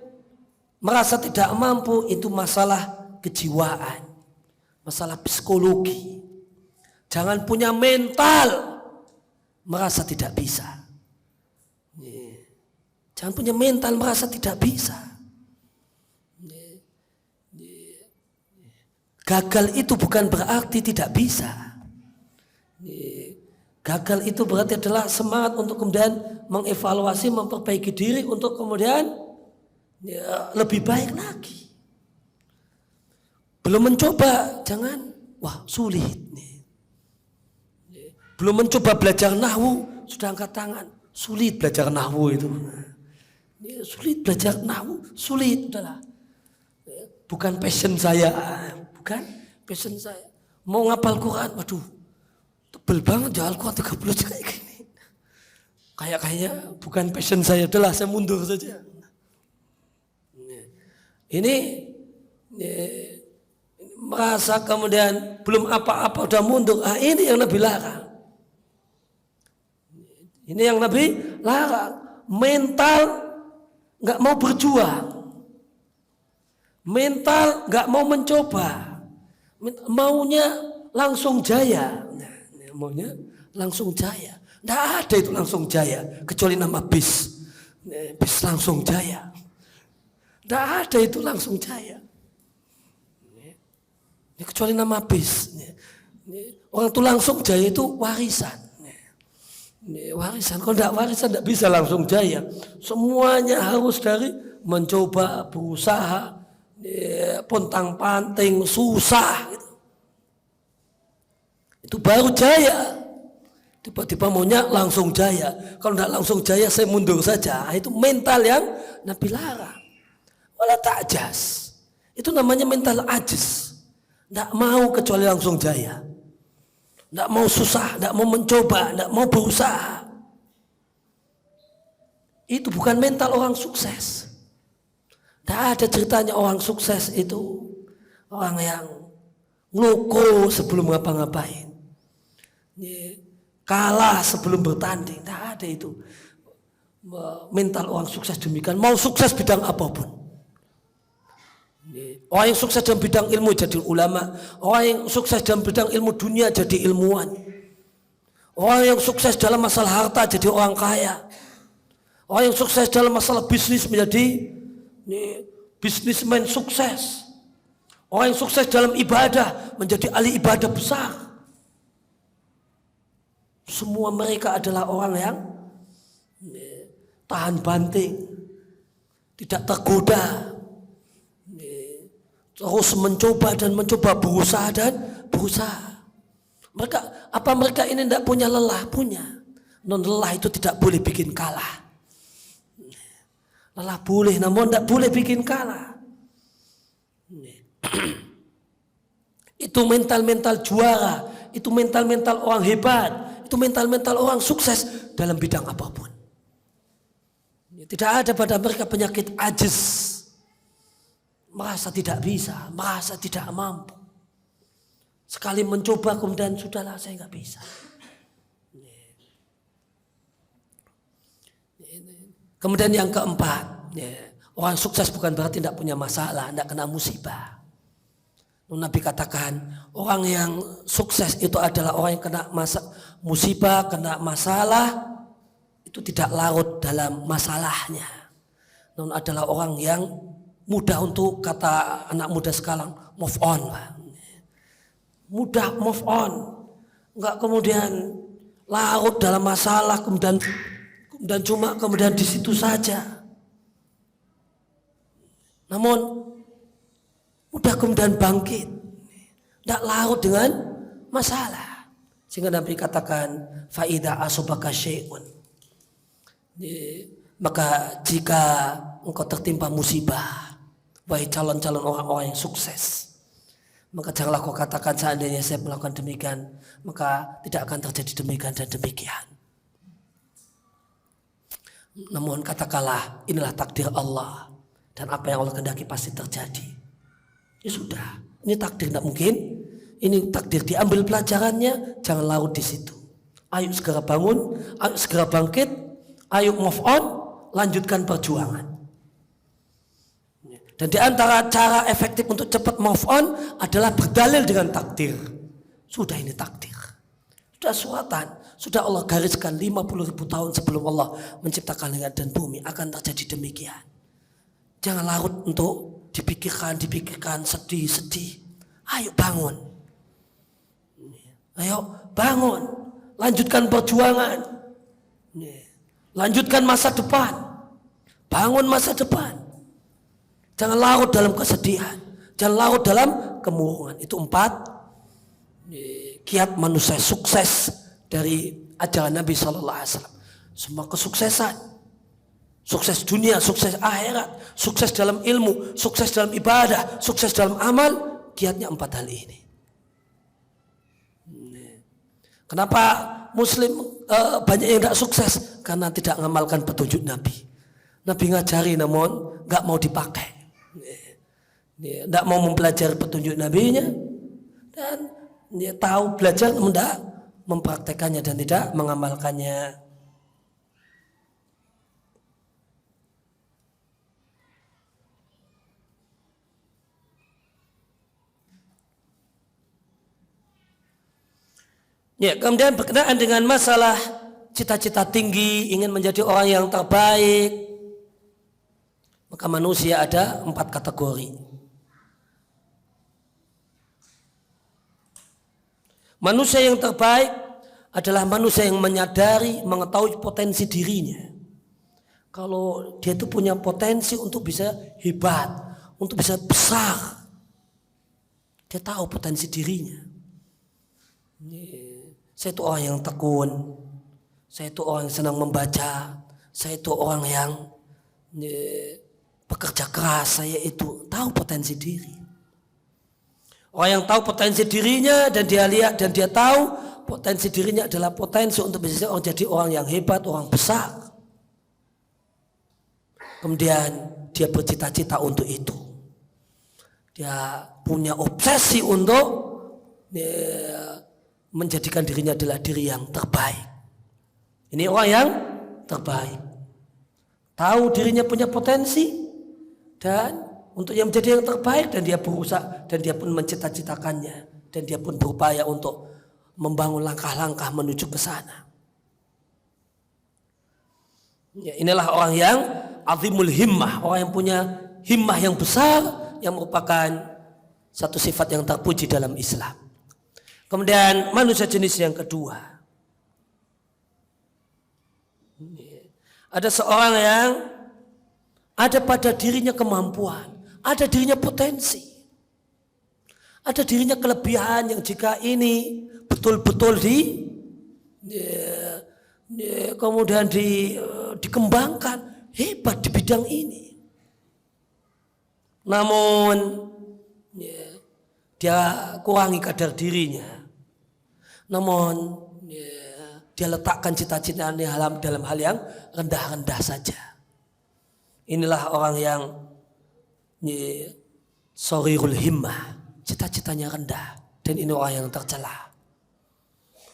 merasa tidak mampu itu masalah kejiwaan, masalah psikologi. Jangan punya mental merasa tidak bisa. Jangan punya mental merasa tidak bisa. Gagal itu bukan berarti tidak bisa. Gagal itu berarti adalah semangat untuk kemudian mengevaluasi, memperbaiki diri untuk kemudian lebih baik lagi. Belum mencoba, jangan, wah sulit nih. Belum mencoba belajar nahwu, sudah angkat tangan, sulit belajar nahwu itu. Sulit belajar nahwu, sulit, udahlah. Bukan passion saya, bukan passion saya. Mau ngapal Quran, waduh, tebel banget ya Al-Quran 30 kayak gini. Kayaknya bukan passion saya, udahlah saya mundur saja. Ini merasa kemudian belum apa-apa udah mundur. Ini yang Nabi larang. Ini yang Nabi larang. Mental nggak mau berjuang. Mental nggak mau mencoba. Maunya langsung jaya. Maunya langsung jaya. Nggak ada itu langsung jaya kecuali nama bis. Bis langsung jaya. Nggak ada itu langsung jaya. Kecuali nama bis. Orang itu langsung jaya itu warisan. Warisan, kalau tidak warisan tidak bisa langsung jaya. Semuanya harus dari mencoba, berusaha, pontang-panting, susah. Gitu. Itu baru jaya. Tiba-tiba maunya langsung jaya. Kalau tidak langsung jaya saya mundur saja. Itu mental yang Nabi larang. Wala ta'jaz. Itu namanya mental ajiz. Tidak mau kecuali langsung jaya. Tidak mau susah, tidak mau mencoba, tidak mau berusaha. Itu bukan mental orang sukses. Tidak ada ceritanya orang sukses itu orang yang ngeloko sebelum ngapa-ngapain. Kalah sebelum bertanding. Tidak ada itu. Mental orang sukses demikian. Mau sukses bidang apapun. Orang yang sukses dalam bidang ilmu jadi ulama. Orang yang sukses dalam bidang ilmu dunia jadi ilmuwan. Orang yang sukses dalam masalah harta jadi orang kaya. Orang yang sukses dalam masalah bisnis menjadi bisnismen sukses. Orang yang sukses dalam ibadah menjadi ahli ibadah besar. Semua mereka adalah orang yang tahan banting, tidak tergoda, terus mencoba dan mencoba, berusaha dan berusaha. Mereka ini tidak punya lelah? Punya. Non lelah itu tidak boleh bikin kalah. Lelah boleh, namun tidak boleh bikin kalah. Itu mental-mental juara, itu mental-mental orang hebat, itu mental-mental orang sukses dalam bidang apapun. Tidak ada pada mereka penyakit ajiz, merasa tidak bisa, merasa tidak mampu. Sekali mencoba kemudian sudahlah, saya nggak bisa. Kemudian yang keempat, orang sukses bukan berarti tidak punya masalah, tidak kena musibah. Nabi katakan orang yang sukses itu adalah orang yang kena musibah, kena masalah, itu tidak larut dalam masalahnya. Namun adalah orang yang mudah untuk, kata anak muda sekarang, move on. Mudah move on. Enggak kemudian larut dalam masalah, kemudian kemudian di situ saja. Namun mudah kemudian bangkit, tidak larut dengan masalah. Sehingga Nabi katakan, faida asobaka syai'un, maka jika engkau tertimpa musibah, wahai calon-calon orang-orang yang sukses, maka janganlah kau katakan seandainya saya melakukan demikian, maka tidak akan terjadi demikian dan demikian. Namun katakanlah inilah takdir Allah, dan apa yang Allah kehendaki pasti terjadi. Ya sudah, ini takdir, tidak mungkin. Ini takdir, diambil pelajarannya, jangan larut di situ. Ayo segera bangun, ayo segera bangkit, ayo move on, lanjutkan perjuangan. Dan di antara cara efektif untuk cepat move on adalah berdalil dengan takdir. Sudah, ini takdir. Sudah suratan, sudah Allah gariskan 50.000 tahun sebelum Allah menciptakan langit dan bumi akan terjadi demikian. Jangan larut untuk dipikirkan, sedih. Ayo bangun. Ayo bangun. Lanjutkan perjuangan. Lanjutkan masa depan. Bangun masa depan. Jangan larut dalam kesedihan. Jangan larut dalam kemurungan. Itu 4 kiat manusia sukses dari ajaran Nabi SAW. Semua kesuksesan, sukses dunia, sukses akhirat, sukses dalam ilmu, sukses dalam ibadah, sukses dalam amal, kiatnya 4 hal ini. Kenapa Muslim banyak yang tidak sukses? Karena tidak mengamalkan petunjuk Nabi. Nabi ngajari namun nggak mau dipakai, tidak mau mempelajari petunjuk Nabi-nya, dan dia tahu belajar namun tidak mempraktekannya dan tidak mengamalkannya. Ya, kemudian berkenaan dengan masalah cita-cita tinggi, ingin menjadi orang yang terbaik, maka manusia ada 4 kategori. Manusia yang terbaik adalah manusia yang menyadari, mengetahui potensi dirinya. Kalau dia itu punya potensi untuk bisa hebat, untuk bisa besar, dia tahu potensi dirinya. Saya itu orang yang tekun, saya itu orang yang senang membaca, saya itu orang yang bekerja keras, saya itu tahu potensi diri. Orang yang tahu potensi dirinya dan dia lihat dan dia tahu potensi dirinya adalah potensi untuk bisa jadi orang yang hebat, orang besar. Kemudian dia bercita-cita untuk itu. Dia punya obsesi untuk menjadikan dirinya adalah diri yang terbaik. Ini orang yang terbaik. Tahu dirinya punya potensi dan untuk yang menjadi yang terbaik, dan dia berusaha dan dia pun mencita-citakannya dan dia pun berupaya untuk membangun langkah-langkah menuju ke sana. Ya, inilah orang yang azimul himmah, orang yang punya himmah yang besar, yang merupakan satu sifat yang terpuji dalam Islam. Kemudian manusia jenis yang kedua, ada seorang yang ada pada dirinya kemampuan, ada dirinya potensi, ada dirinya kelebihan yang jika ini betul-betul kemudian dikembangkan, hebat di bidang ini. Namun dia kurangi kadar dirinya. Namun dia letakkan cita-citanya dalam hal yang rendah-rendah saja. Inilah orang yang sorirul himmah, cita-citanya rendah, dan ini orang yang tercela.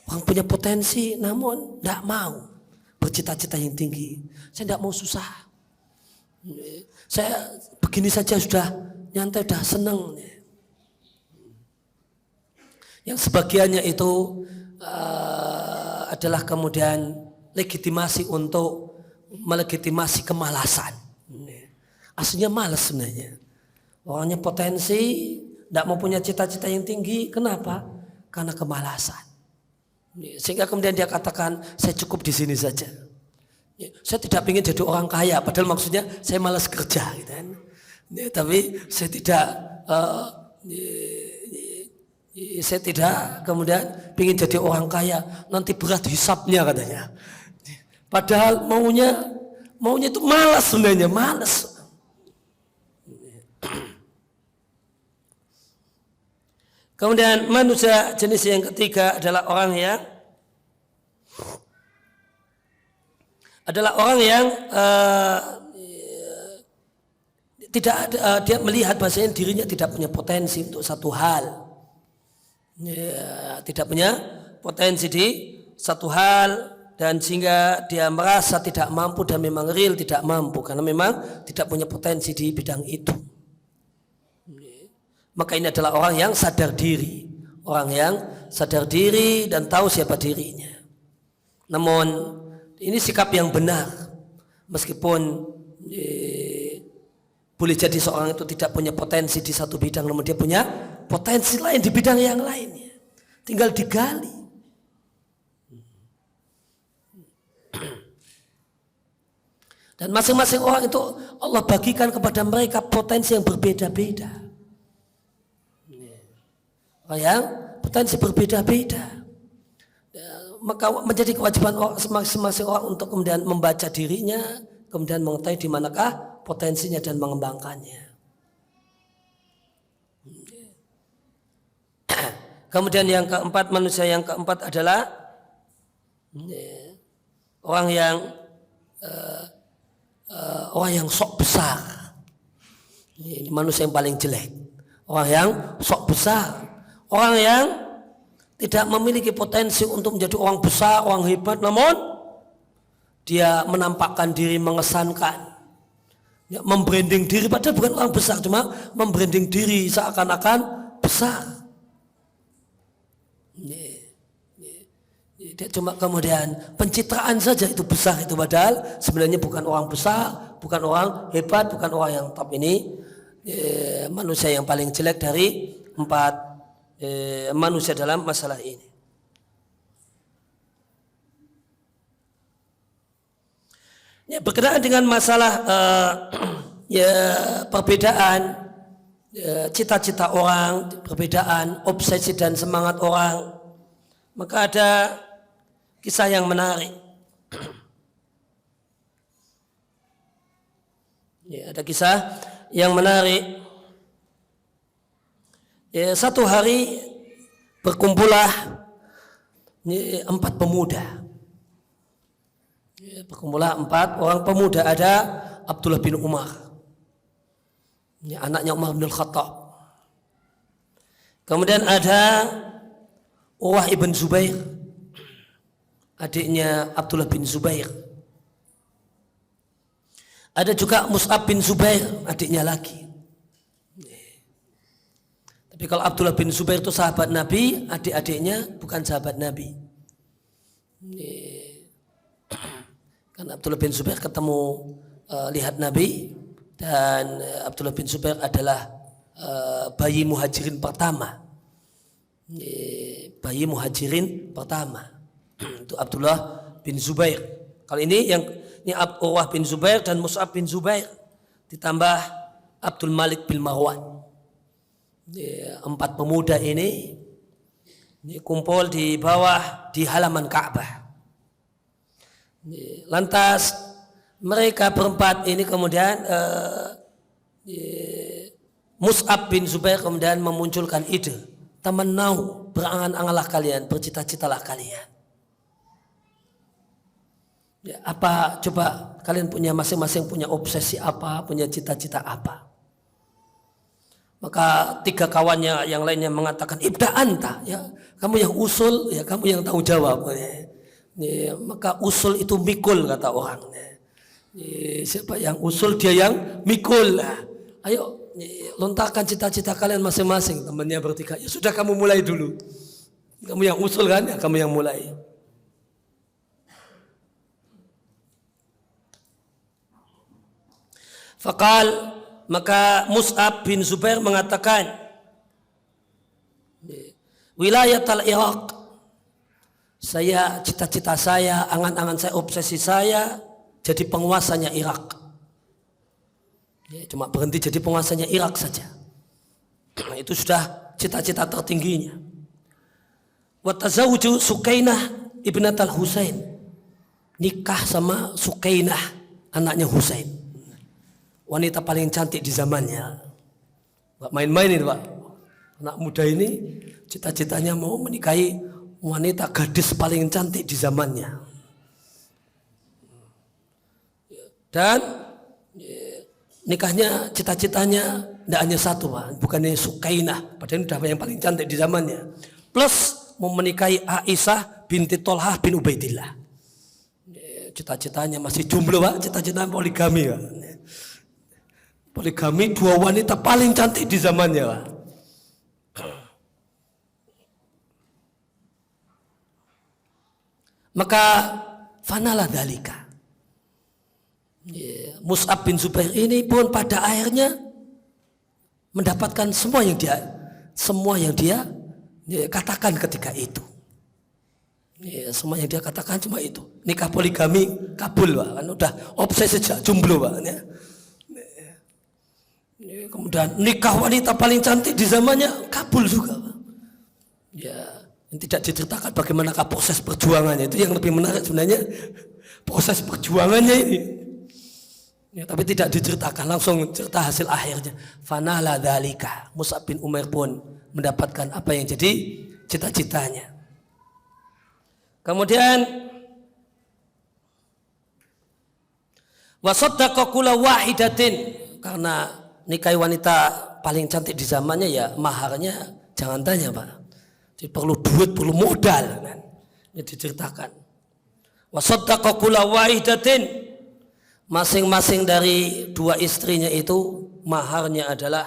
Orang punya potensi namun tidak mau bercita-cita yang tinggi. Saya tidak mau susah. Saya begini saja sudah nyantai, sudah senang. Yang sebagiannya itu adalah kemudian legitimasi untuk melegitimasi kemalasan. Aslinya malas sebenarnya. Orangnya potensi, tidak mau punya cita-cita yang tinggi. Kenapa? Karena kemalasan. Sehingga kemudian dia katakan, saya cukup di sini saja. Saya tidak ingin jadi orang kaya, padahal maksudnya saya malas kerja, gitu kan. Tapi saya tidak kemudian ingin jadi orang kaya, nanti berat hisapnya katanya. Padahal maunya itu malas sebenarnya, malas. Kemudian manusia jenis yang ketiga adalah orang yang dia melihat bahasanya dirinya tidak punya potensi untuk satu hal, tidak punya potensi di satu hal, dan sehingga dia merasa tidak mampu dan memang real tidak mampu karena memang tidak punya potensi di bidang itu. Maka ini adalah orang yang sadar diri, orang yang sadar diri dan tahu siapa dirinya. Namun ini sikap yang benar, meskipun boleh jadi seorang itu tidak punya potensi di satu bidang, namun dia punya potensi lain di bidang yang lainnya, tinggal digali. Dan masing-masing orang itu Allah bagikan kepada mereka potensi yang berbeda-beda. Orang yang potensi berbeda-beda. Maka menjadi kewajiban masing-masing orang untuk kemudian membaca dirinya, kemudian mengetahui di manakah potensinya dan mengembangkannya. Kemudian yang keempat, manusia yang keempat adalah orang yang sok besar. Ini manusia yang paling jelek. Orang yang sok besar. Orang yang tidak memiliki potensi untuk menjadi orang besar, orang hebat, namun dia menampakkan diri mengesankan, membranding diri, padahal bukan orang besar, cuma membranding diri seakan-akan besar. Dia cuma kemudian pencitraan saja itu besar itu, padahal sebenarnya bukan orang besar, bukan orang hebat, bukan orang yang top. Ini manusia yang paling jelek dari empat manusia dalam masalah ini. Berkenaan dengan masalah perbedaan cita-cita orang, perbedaan obsesi dan semangat orang, maka ada kisah yang menarik. Ada kisah yang menarik. Satu hari berkumpullah 4 pemuda. Berkumpullah 4 orang pemuda. Ada Abdullah bin Umar, anaknya Umar bin Khattab. Kemudian ada Urwah ibn Zubair, adiknya Abdullah bin Zubair. Ada juga Mus'ab bin Zubair, adiknya lagi. Tapi kalau Abdullah bin Zubair itu sahabat Nabi, adik-adiknya bukan sahabat Nabi. Karena Abdullah bin Zubair ketemu lihat Nabi, dan Abdullah bin Zubair adalah bayi muhajirin pertama. Bayi muhajirin pertama itu Abdullah bin Zubair. Kali ini Urwah bin Zubair dan Mus'ab bin Zubair ditambah Abdul Malik bin Marwan. 4 pemuda ini kumpul di halaman Ka'bah. Lantas mereka berempat ini kemudian Mus'ab bin Zubair kemudian memunculkan ide, tamannau, berangan-anganlah kalian, bercita-citalah kalian. Ya, apa coba kalian punya masing-masing punya obsesi apa, punya cita-cita apa? Maka 3 kawannya yang lainnya mengatakan ibda anta, ya kamu yang usul, ya kamu yang tahu jawab. Ya, maka usul itu mikul kata orang. Ya, siapa yang usul dia yang mikul. Ayo lontarkan cita-cita kalian masing-masing. Temannya bertiga, ya sudah kamu mulai dulu. Kamu yang usul kan, ya kamu yang mulai. Faqal, maka Mus'ab bin Zubair mengatakan, wilayat al-Iraq, saya cita-cita saya, angan-angan saya, obsesi saya jadi penguasanya Irak. Ya, cuma berhenti jadi penguasanya Irak saja. Nah, itu sudah cita-cita tertingginya. Wa tazawuju Sukainah ibnatal Husain, nikah sama Sukainah anaknya Husain, wanita paling cantik di zamannya. Pak main-main ini Pak, anak muda ini cita-citanya mau menikahi wanita gadis paling cantik di zamannya. Dan nikahnya, cita-citanya tidak hanya satu Pak, bukannya Sukainah, padahal sudah yang paling cantik di zamannya, plus mau menikahi Aisyah binti Tolhah bin Ubaidillah. Cita-citanya masih jomblo Pak, cita-citanya poligami Pak. Poligami 2 wanita paling cantik di zamannya Pak. Maka fanalah dalika. Mus'ab bin Zubair ini pun pada akhirnya mendapatkan semua yang dia katakan ketika itu. Semua yang dia katakan cuma itu. Nikah poligami kabul Pak. Kan udah obsesi sejak jomblo Pak. Kemudian nikah wanita paling cantik di zamannya kabul juga Pak. Ya, yang tidak diceritakan bagaimanakah proses perjuangannya, itu yang lebih menarik sebenarnya, proses perjuangannya ini. Ya, tapi tidak diceritakan, langsung cerita hasil akhirnya. Fanala dzalika, Mus'ab bin Umair pun mendapatkan apa yang jadi cita-citanya. Kemudian wasaddaqa kulla wahidatin, karena nikahi wanita paling cantik di zamannya ya maharnya jangan tanya Pak. Jadi perlu duit, perlu modal kan. Ini diceritakan. Wasaddaqa kulla wahidatin, masing-masing dari 2 istrinya itu maharnya adalah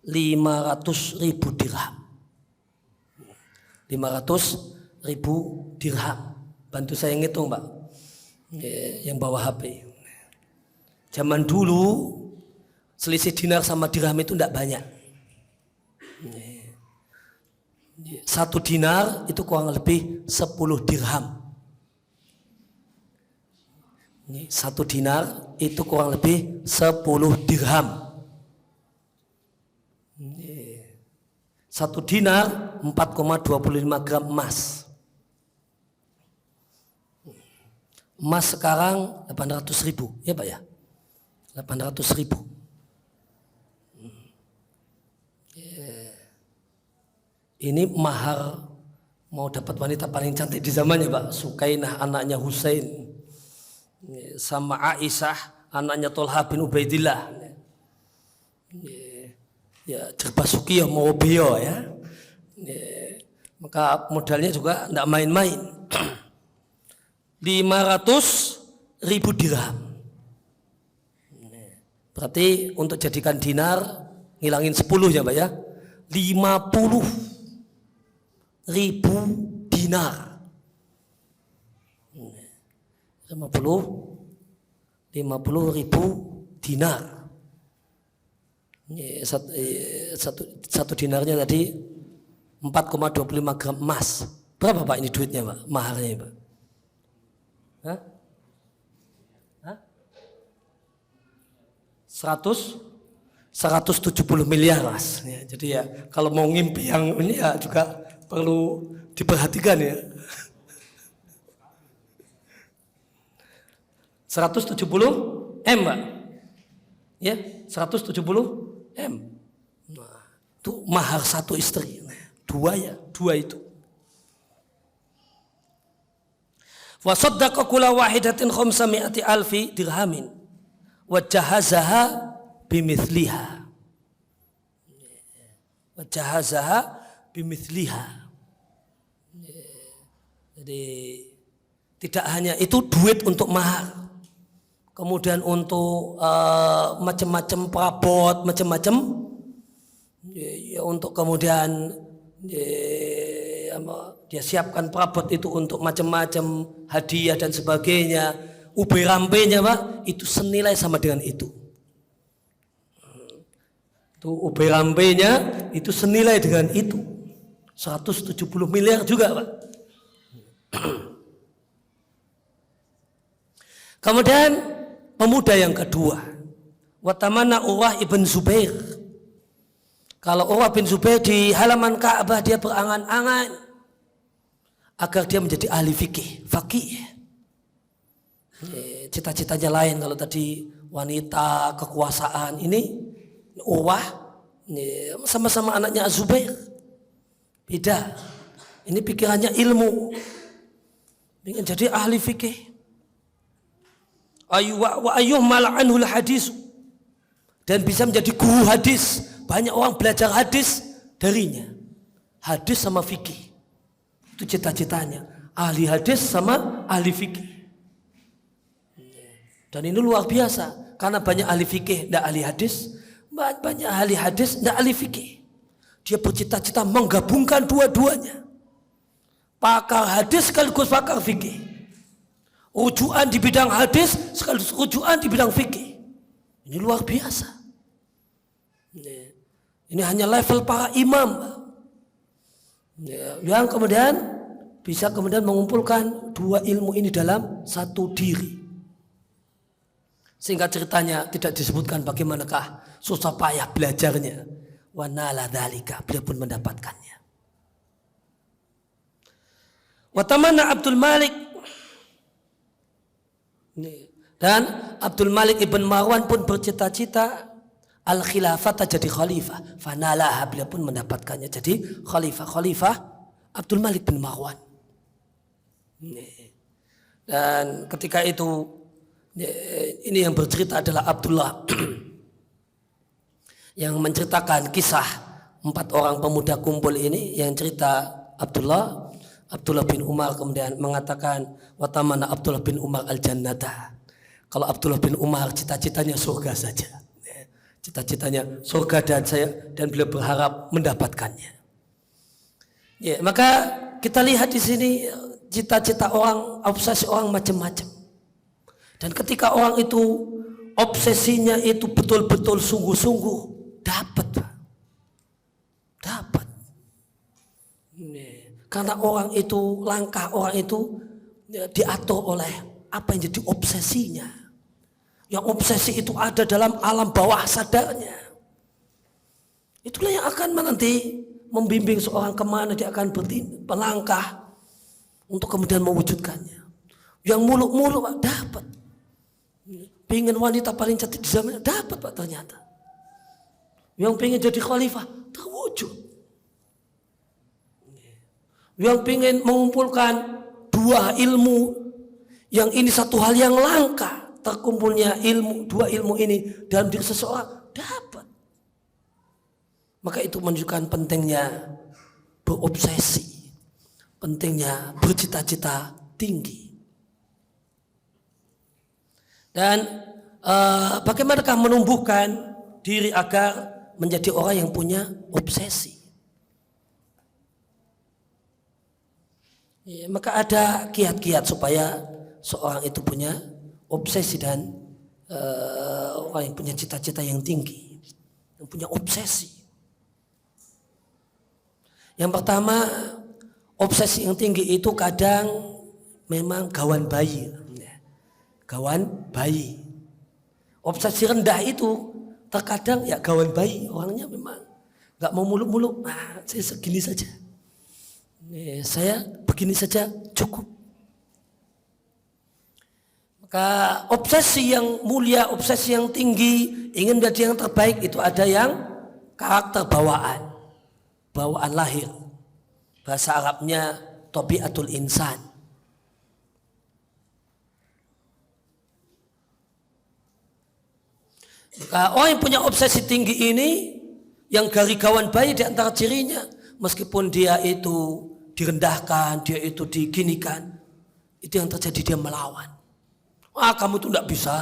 500.000 dirham. 500.000 dirham. Bantu saya ngitung Pak, yang bawa HP. Zaman dulu selisih dinar sama dirham itu tidak banyak. 1 dinar itu kurang lebih 10 dirham. 1 dinar itu kurang lebih 10 dirham. 1 dinar 4,25 gram emas. Emas sekarang 800.000 ya Pak ya, 800.000. Ini mahar mau dapat wanita paling cantik di zamannya Pak. Sukainah anaknya Husain sama Aisyah anaknya Tolhah bin Ubaidillah. Ya Jerbasuki ya mau bio ya. Maka modalnya juga tidak main-main. 500.000 dirham. Berarti untuk jadikan dinar ngilangin 10 ya Pak ya. 50.000 dinar. 50.000 dinar. Satu dinarnya tadi 4,25 gram emas. Berapa Pak ini duitnya Pak? Maharnya Pak? Hah? 170 miliar Mas. Ya, jadi ya kalau mau ngimpi yang ini ya juga perlu diperhatikan ya. 170 M Pak. Ya, 170 M. Nah, itu mahar satu istri. Dua itu. Wa saddaqa kulla wahidatin 500 alfi dirhamin wa jahazaha bimithliha. Jadi tidak hanya itu duit untuk mahar, kemudian untuk macam-macam perabot, macam-macam ya, untuk kemudian dia siapkan perabot itu untuk macam-macam hadiah dan sebagainya. Ube rampenya Pak, itu senilai sama dengan itu. Itu ube rampenya itu senilai dengan itu. 170 miliar juga Pak. Kemudian pemuda yang kedua, Watamana Urwah ibn Zubair. Kalau Urwah bin Zubair di halaman Ka'bah dia berangan-angan agar dia menjadi ahli fikih, faqih. Cita-citanya lain. Kalau tadi wanita, kekuasaan, ini Urwah sama-sama anaknya Zubair. Beda. Ini pikirannya ilmu. Ingin jadi ahli fikih. Wa ayyuh mal'anul hadis. Dan bisa menjadi guru hadis. Banyak orang belajar hadis darinya. Hadis sama fikih. Itu cita-citanya. Ahli hadis sama ahli fikih. Dan ini luar biasa. Karena banyak ahli fikih tidak ahli hadis. Banyak ahli hadis tidak ahli fikih. Dia bercita-cita menggabungkan dua-duanya. Pakar hadis sekaligus pakar fikih. Rujukan di bidang hadis sekaligus rujukan di bidang fikih. Ini luar biasa. Ini hanya level para imam. Yang kemudian bisa kemudian mengumpulkan dua ilmu ini dalam satu diri. Sehingga ceritanya tidak disebutkan bagaimanakah susah payah belajarnya. Wa nala dzalika, beliau pun mendapatkannya. Wa tamanna Abdul Malik. Dan Abdul Malik ibn Marwan pun bercita-cita al-khilafah jadi khalifah. Fanalaha, beliau pun mendapatkannya jadi khalifah Abdul Malik bin Marwan. Dan ketika itu ini yang bercerita adalah Abdullah yang menceritakan kisah 4 orang pemuda kumpul ini. Yang cerita Abdullah bin Umar kemudian mengatakan watamana Abdullah bin Umar al-jannata. Kalau Abdullah bin Umar cita-citanya surga saja. Cita-citanya surga dan beliau berharap mendapatkannya. Ya, maka kita lihat di sini cita-cita orang, obsesi orang macam-macam. Dan ketika orang itu obsesinya itu betul-betul sungguh-sungguh, dapat Pak. Dapat. Karena orang itu, langkah orang itu diatur oleh apa yang jadi obsesinya. Yang obsesi itu ada dalam alam bawah sadarnya. Itulah yang akan nanti membimbing seorang kemana dia akan melangkah untuk kemudian mewujudkannya. Yang muluk-muluk Pak, dapat. Pengen wanita paling cantik di zaman dapat Pak ternyata. Yang pengen jadi khalifah terwujud. Yang pengen mengumpulkan 2 ilmu yang ini satu hal yang langka, terkumpulnya ilmu 2 ilmu ini dalam diri seseorang dapat. Maka itu menunjukkan pentingnya berobsesi, pentingnya bercita-cita tinggi. Dan bagaimanakah menumbuhkan diri agar menjadi orang yang punya obsesi? Ya, maka ada kiat-kiat supaya seorang itu punya obsesi dan orang yang punya cita-cita yang tinggi. yang punya obsesi. Yang pertama, obsesi yang tinggi itu kadang memang gawan bayi. Gawan bayi. Obsesi rendah itu terkadang ya gawan bayi. Orangnya memang gak mau muluk-muluk. Nah, saya segini saja. Saya begini saja cukup. Maka obsesi yang mulia, obsesi yang tinggi, ingin menjadi yang terbaik itu ada yang karakter bawaan. Bawaan lahir. Bahasa Arabnya tabiatul insan. Maka orang yang punya obsesi tinggi ini, yang dari gawan bayi di antara cirinya, meskipun dia itu direndahkan, dia itu diginikan, itu yang terjadi dia melawan. Kamu itu tidak bisa.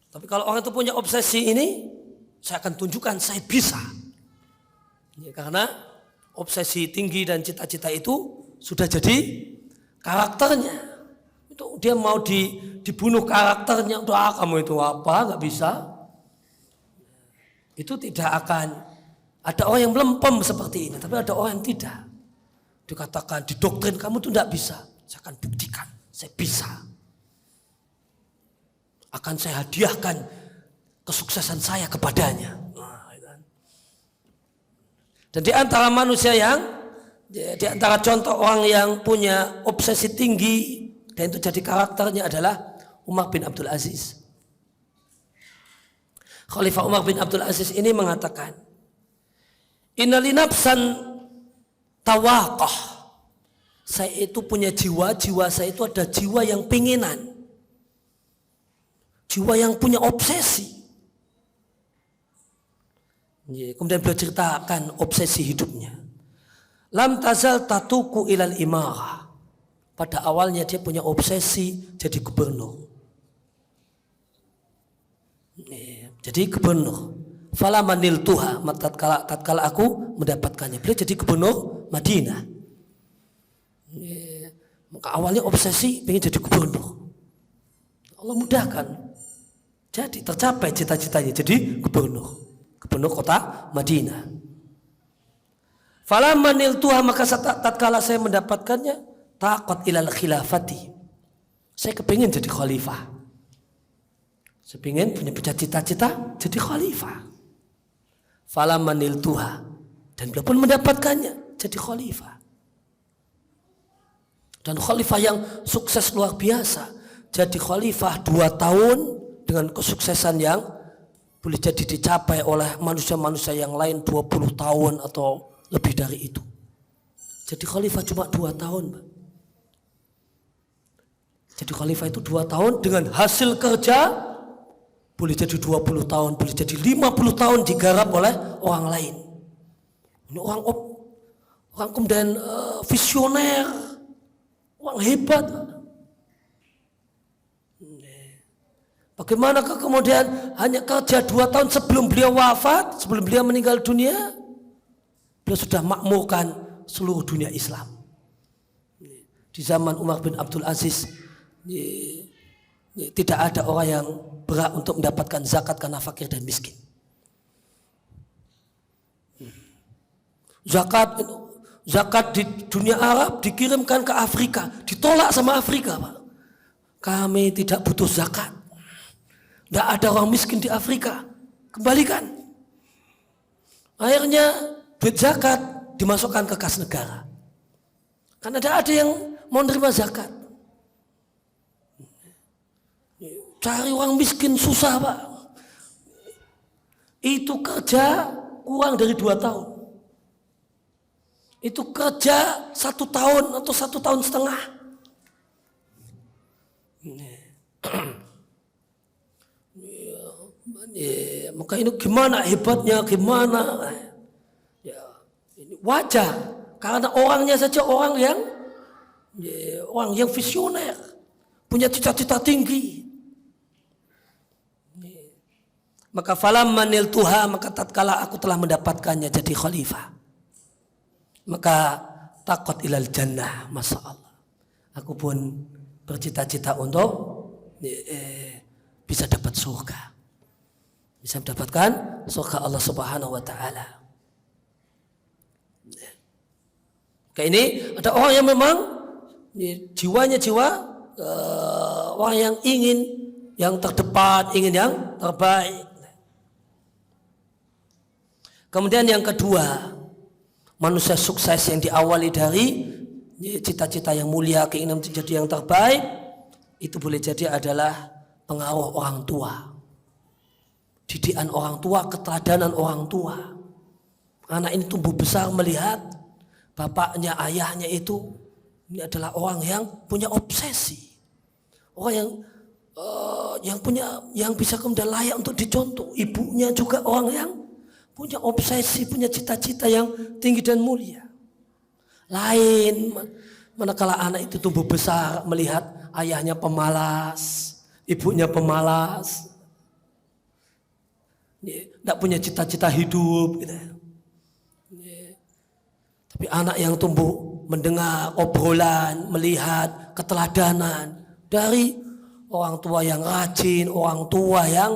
Tapi kalau orang itu punya obsesi ini, saya akan tunjukkan saya bisa. Ya, karena obsesi tinggi dan cita-cita itu sudah jadi karakternya. Itu dia mau dibunuh karakternya. Kamu itu apa? Nggak bisa. Itu tidak akan ada orang yang melempem seperti ini. Tapi ada orang yang tidak. Dikatakan, didoktrin kamu itu tidak bisa. Saya akan buktikan. Saya bisa. Akan saya hadiahkan kesuksesan saya kepadanya. Dan di antara manusia di antara contoh orang yang punya obsesi tinggi dan itu jadi karakternya adalah Umar bin Abdul Aziz. Khalifah Umar bin Abdul Aziz ini mengatakan, Inna li nafsan tawaqah. Saya itu punya jiwa saya itu ada jiwa yang pinginan. Jiwa yang punya obsesi. Kemudian beliau ceritakan obsesi hidupnya. Lam tazal tatuku ilal imarah. Pada awalnya dia punya obsesi jadi gubernur. Jadi gubernur. Fala manil tuha, tatkala aku mendapatkannya. Beliau jadi gubernur Madinah. Maka awalnya obsesi pengen jadi gubernur. Allah mudahkan. Jadi tercapai cita-citanya jadi gubernur. Gubernur kota Madinah. Fala manil tuha, maka tatkala saya mendapatkannya, taqat ilal khilafati. Saya kepingin jadi khalifah. Saya ingin punya cita-cita jadi khalifah. Falamanil tuha. Dan beliau pun mendapatkannya jadi khalifah. Dan khalifah yang sukses luar biasa. Jadi khalifah 2 tahun dengan kesuksesan yang boleh jadi dicapai oleh manusia-manusia yang lain 20 tahun atau lebih dari itu. Jadi khalifah cuma 2 tahun. Jadi khalifah itu 2 tahun dengan hasil kerja boleh jadi 20 tahun, boleh jadi 50 tahun digarap oleh orang lain. Ini orang kemudian visioner, orang hebat. Bagaimanakah kemudian hanya kerja 2 tahun sebelum beliau wafat, sebelum beliau meninggal dunia, beliau sudah makmurkan seluruh dunia Islam. Di zaman Umar bin Abdul Aziz, tidak ada orang yang berhak untuk mendapatkan zakat karena fakir dan miskin. Zakat di dunia Arab dikirimkan ke Afrika, ditolak sama Afrika, Pak. Kami tidak butuh zakat. Tidak ada orang miskin di Afrika. Kembalikan. Akhirnya duit zakat dimasukkan ke kas negara. Karena tidak ada yang mau menerima zakat. Cari orang miskin susah, Pak. Itu kerja kurang dari 2 tahun. Itu kerja 1 tahun atau 1 tahun setengah. Maka ini gimana hebatnya, gimana? Ya, ini wajar. Karena orangnya saja orang yang visioner, punya cita-cita tinggi. Maka falam manil tuha, maka tatkala aku telah mendapatkannya jadi khalifah, maka takut ilal jannah, masya Allah. Aku pun bercita-cita untuk bisa dapat surga. bisa mendapatkan surga Allah Subhanahu wa taala. Kayak ini ada orang yang memang jiwanya jiwa orang yang ingin yang terdepan, ingin yang terbaik. Kemudian yang kedua, manusia sukses yang diawali dari cita-cita yang mulia, keinginan menjadi yang terbaik, itu boleh jadi adalah pengaruh orang tua. Didikan orang tua, keteladanan orang tua. Anak ini tumbuh besar melihat bapaknya, ayahnya itu ini adalah orang yang punya obsesi. Orang yang bisa kemudian layak untuk dicontoh. Ibunya juga orang yang punya obsesi, punya cita-cita yang tinggi dan mulia. Lain manakala anak itu tumbuh besar melihat ayahnya pemalas, ibunya pemalas, tidak punya cita-cita hidup gitu. Tapi anak yang tumbuh mendengar obrolan, melihat keteladanan dari orang tua yang rajin, orang tua yang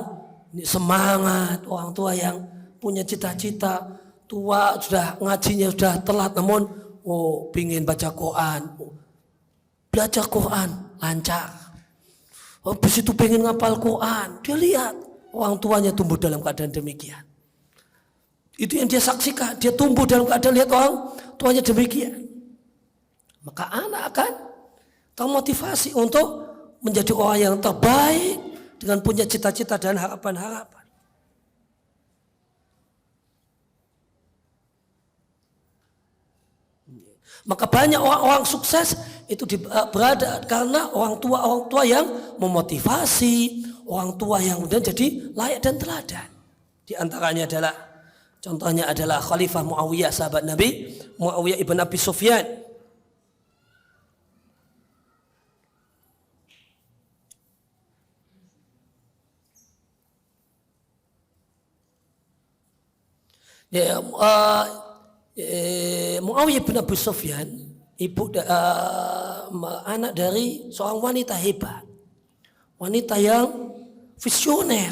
semangat, orang tua yang punya cita-cita, tua sudah ngajinya sudah telat namun pingin baca Quran, belajar Quran lancar. Habis itu pengen ngapal Quran, dia lihat orang tuanya tumbuh dalam keadaan demikian. Itu yang dia saksikan, dia tumbuh dalam keadaan lihat orang tuanya demikian. Maka anak akan termotivasi untuk menjadi orang yang terbaik dengan punya cita-cita dan harapan-harapan. Maka banyak orang-orang sukses itu berada karena orang tua yang memotivasi, orang tua yang kemudian jadi layak dan teladan. Di antaranya adalah contohnya adalah Khalifah Muawiyah, sahabat Nabi Muawiyah ibn Abi Sufyan. Muawiyah bin Abu Sufyan anak dari seorang wanita hebat, wanita yang visioner.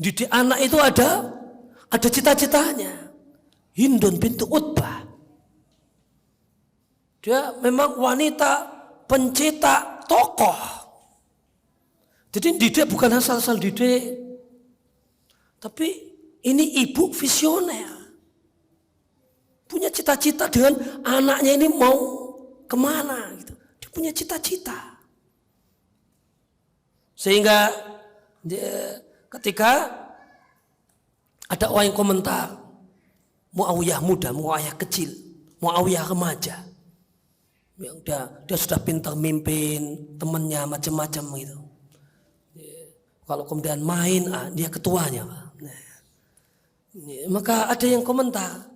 Di anak itu ada cita-citanya. Hindun bintu Utbah, dia memang wanita pencetak tokoh. Jadi didik bukan asal-asal didik, tapi ini ibu visioner. Punya cita-cita dengan anaknya ini mau kemana gitu. Dia punya cita-cita. Sehingga ketika ada orang yang komentar, Muawiyah muda, Muawiyah kecil, Muawiyah remaja, yang dia sudah pintar mimpin temannya macam-macam gitu. Kalau kemudian main, dia ketuanya. Maka ada yang komentar,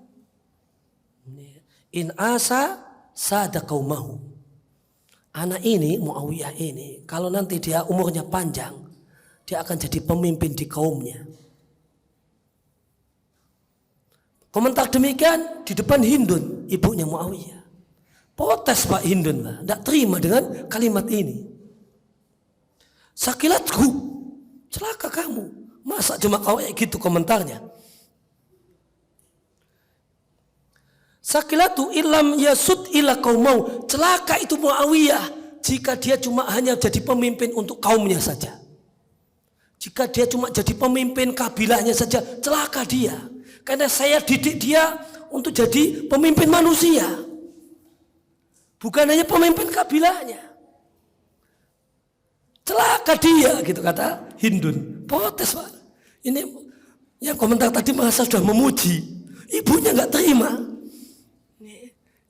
in asa sada qaumahu. Anak ini, Muawiyah ini, kalau nanti dia umurnya panjang, dia akan jadi pemimpin di kaumnya. Komentar demikian di depan Hindun, ibunya Muawiyah. Protes Pak Hindun, tidak terima dengan kalimat ini. Sakilatku, celaka kamu. Masa cuma kau kayak gitu komentarnya. Sakilatu ilam yasud ila qaumau. Celaka itu Muawiyah jika dia cuma hanya jadi pemimpin untuk kaumnya saja. Jika dia cuma jadi pemimpin kabilahnya saja, celaka dia. Karena saya didik dia untuk jadi pemimpin manusia. Bukan hanya pemimpin kabilahnya. Celaka dia, gitu kata Hindun. Protes Pak. Ini yang komentar tadi merasa sudah memuji. Ibunya nggak terima.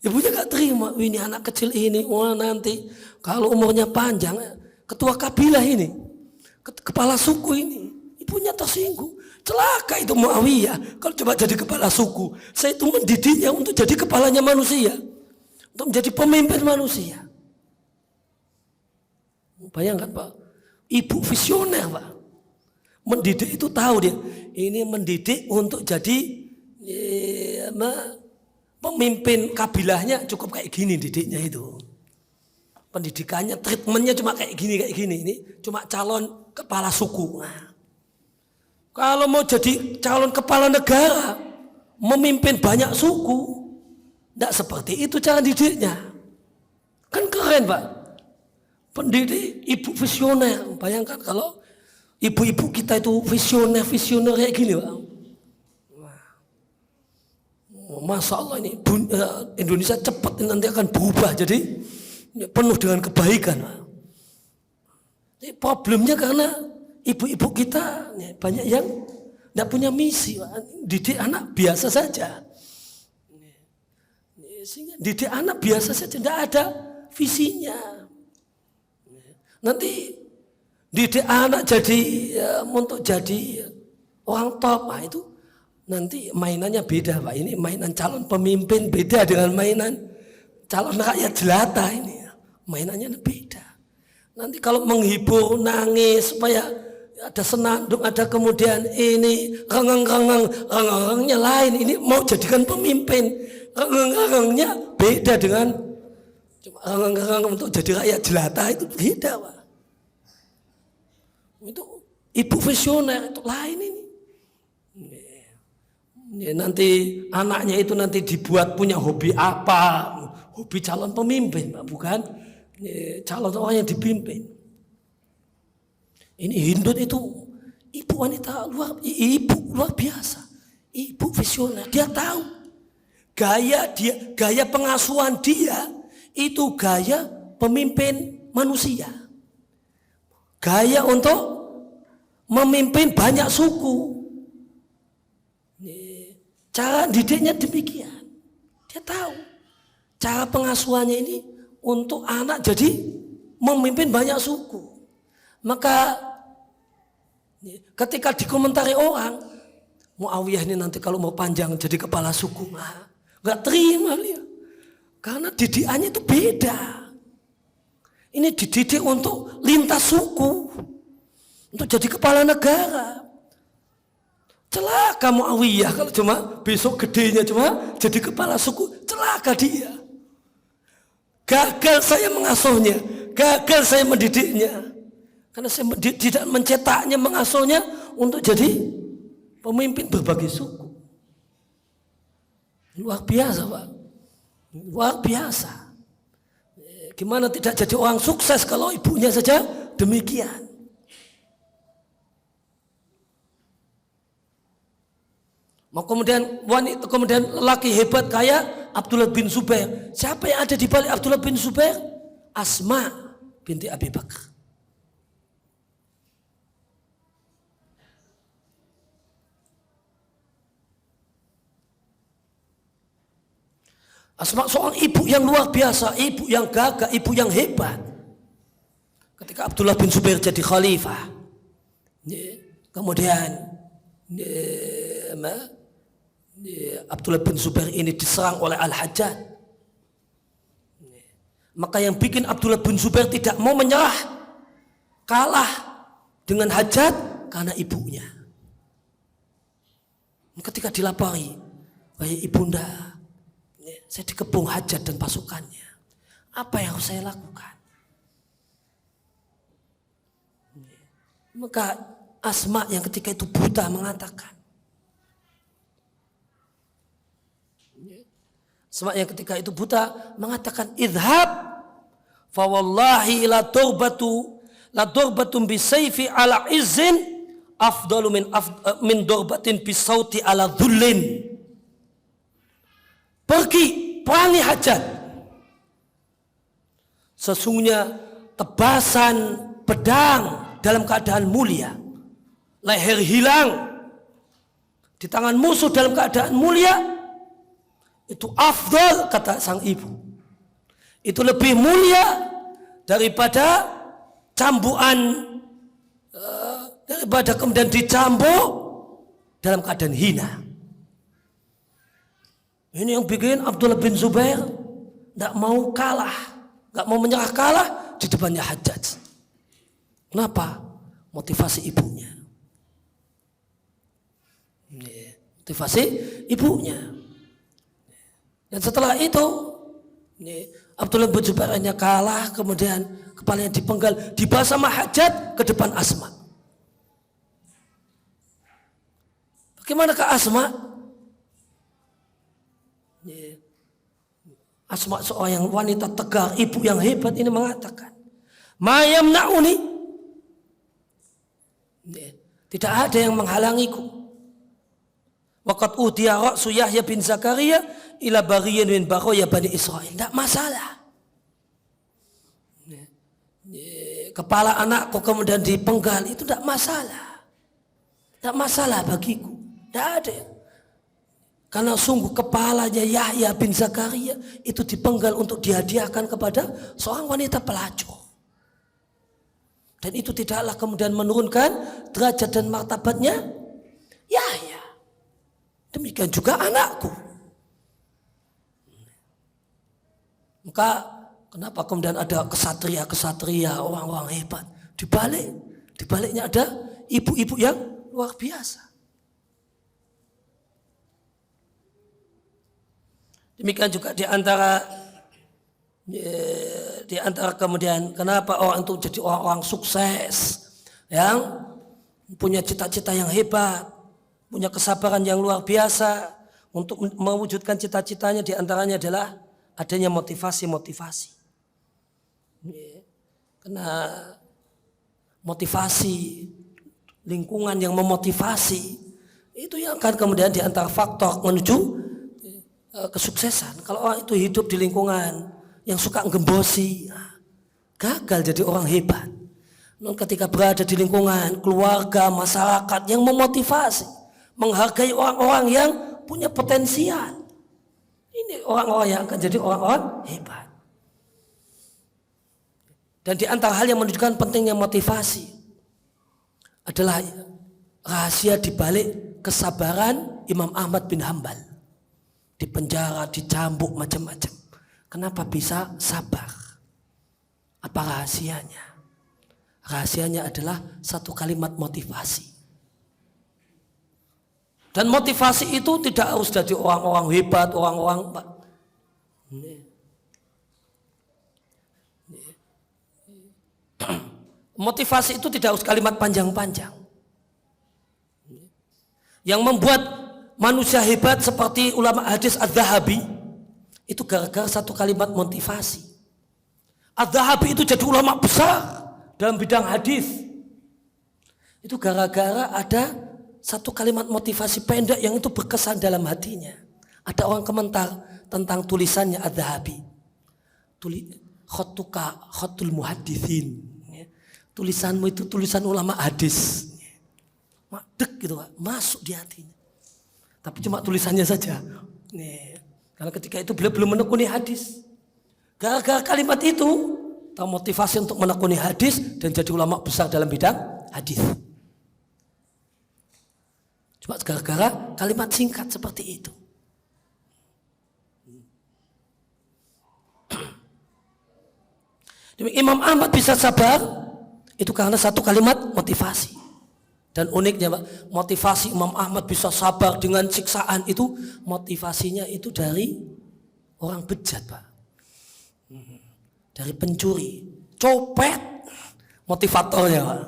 Ibunya gak terima, ini anak kecil ini, wah nanti kalau umurnya panjang, ketua kabilah ini, kepala suku ini, ibunya tersinggung. Celaka itu Muawiyah, kalau coba jadi kepala suku, saya itu mendidiknya untuk jadi kepalanya manusia, untuk menjadi pemimpin manusia. Bayangkan Pak, ibu visioner Pak, mendidik itu tahu dia, ini mendidik untuk jadi pemimpin kabilahnya cukup kayak gini didiknya itu. Pendidikannya, treatmentnya cuma kayak gini. Ini cuma calon kepala suku. Nah, Kalau mau jadi calon kepala negara, memimpin banyak suku, tidak seperti itu cara didiknya. Kan keren Pak. Pendidik ibu visioner. Bayangkan kalau ibu-ibu kita itu visioner kayak gini Pak. Masya Allah ini Indonesia cepat nanti akan berubah jadi penuh dengan kebaikan. Jadi problemnya karena ibu-ibu kita banyak yang tidak punya misi, didik anak biasa saja. Didik anak biasa saja, tidak ada visinya. Nanti didik anak jadi untuk jadi orang top, itu nanti mainannya beda Pak. Ini mainan calon pemimpin beda dengan mainan calon rakyat jelata ini. Mainannya beda. Nanti kalau menghibur, nangis supaya ada senandung, ada kemudian ini rengang-rengangnya lain. Ini mau jadikan pemimpin, rengang-rengangnya beda dengan cuma rengang-rengang untuk jadi rakyat jelata itu beda Pak. Itu ibu visioner itu lain ini. Nanti anaknya itu nanti dibuat punya hobi apa? Hobi calon pemimpin, bukan calon orang yang dipimpin. Ini Hindun itu ibu wanita luar biasa, ibu visioner. Dia tahu gaya pengasuhan dia itu gaya pemimpin manusia, gaya untuk memimpin banyak suku. Cara didiknya demikian. Dia tahu cara pengasuhannya ini untuk anak jadi memimpin banyak suku. Maka ketika dikomentari orang, Muawiyah ini nanti kalau mau panjang jadi kepala suku, nggak terima dia. Karena didikannya itu beda. Ini dididik untuk lintas suku, untuk jadi kepala negara. Celaka Muawiyah kalau cuma besok gedenya cuma jadi kepala suku, celaka dia. Gagal saya mengasuhnya, gagal saya mendidiknya. Karena saya tidak mencetaknya, mengasuhnya untuk jadi pemimpin berbagai suku. Luar biasa Pak, luar biasa. Gimana tidak jadi orang sukses kalau ibunya saja demikian. Kemudian lelaki hebat kayak Abdullah bin Zubair. Siapa yang ada di balik Abdullah bin Zubair? Asma binti Abi Bakar. Asma seorang ibu yang luar biasa, ibu yang gagah, ibu yang hebat. Ketika Abdullah bin Zubair jadi khalifah, kemudian Abdullah bin Zubair ini diserang oleh Al-Hajjaj. Maka yang bikin Abdullah bin Zubair tidak mau menyerah, kalah dengan Hajjaj karena ibunya. Ketika dilapari, wahai ibunda, saya dikepung Hajjaj dan pasukannya. Apa yang harus saya lakukan? Maka Asma yang ketika itu buta mengatakan, Asma yang ketika itu buta mengatakan, idhab fa wallahi la dorbatun bisayfi ala izzin afdalu min dorbatin bisauti ala dhullin. Pergi, perangi Hajjaj. Sesungguhnya tebasan pedang dalam keadaan mulia, leher hilang di tangan musuh dalam keadaan mulia, itu afdal, kata sang ibu. Itu lebih mulia daripada cambukan, daripada kemudian dicambuk dalam keadaan hina. Ini yang bikin Abdullah bin Zubair tidak mau kalah, tidak mau menyerah kalah di depannya Hajjaj. Kenapa? Motivasi ibunya. Motivasi ibunya. Dan setelah itu Abdullah bin Zubair hanya kalah, kemudian kepalanya dipenggal, dibawa sama Hajjaj ke depan Asma. Bagaimanakah Asma? Asma seorang wanita tegar, ibu yang hebat ini mengatakan, ma yamna'uni, tidak ada yang menghalangiku. Waqad udiya ra'su Yahya bin Zakaria ila baghiyin min baghoya Bani Israel. Tidak masalah. Kepala anakku kemudian dipenggal, itu tidak masalah. Tidak masalah bagiku. Tidak ada. Karena sungguh kepalanya Yahya bin Zakaria itu dipenggal untuk dihadiahkan kepada seorang wanita pelacur. Dan itu tidaklah kemudian menurunkan derajat dan martabatnya Yahya. Demikian juga anakku. Maka kenapa kemudian ada kesatria-kesatria, orang-orang hebat? Dibaliknya ada ibu-ibu yang luar biasa. Demikian juga di antara kemudian kenapa orang itu jadi orang-orang sukses yang punya cita-cita yang hebat, punya kesabaran yang luar biasa untuk mewujudkan cita-citanya, di antaranya adalah adanya motivasi. Karena motivasi, lingkungan yang memotivasi itu yang akan kemudian di antara faktor menuju kesuksesan. Kalau orang itu hidup di lingkungan yang suka gembosi, gagal jadi orang hebat. Namun ketika berada di lingkungan keluarga, masyarakat yang memotivasi, menghargai orang-orang yang punya potensial, ini orang-orang yang akan jadi orang-orang hebat. Dan di antara hal yang menunjukkan pentingnya motivasi adalah rahasia di balik kesabaran Imam Ahmad bin Hanbal. Di penjara, dicambuk macam-macam. Kenapa bisa sabar? Apa rahasianya? Rahasianya adalah satu kalimat motivasi. Dan motivasi itu tidak harus dari orang-orang hebat, orang-orang motivasi itu tidak harus kalimat panjang-panjang. Yang membuat manusia hebat seperti ulama hadis Az-Zahabi itu gara-gara satu kalimat motivasi. Az-Zahabi itu jadi ulama besar dalam bidang hadis. Itu gara-gara ada satu kalimat motivasi pendek yang itu berkesan dalam hatinya. Ada orang komentar tentang tulisannya Az-Zahabi. Khotuka khotul muhaddithin. Tulisanmu itu tulisan ulama hadis. Madek gitu, masuk di hatinya. Tapi cuma tulisannya saja. Karena ketika itu beliau belum menekuni hadis. Gara-gara kalimat itu termotivasi untuk menekuni hadis dan jadi ulama besar dalam bidang hadis. Cuma gara-gara kalimat singkat seperti itu. Imam Ahmad bisa sabar itu karena satu kalimat motivasi. Dan uniknya Pak, motivasi Imam Ahmad bisa sabar dengan siksaan itu, motivasinya itu dari orang bejat Pak. Dari pencuri, copet, motivatornya Pak.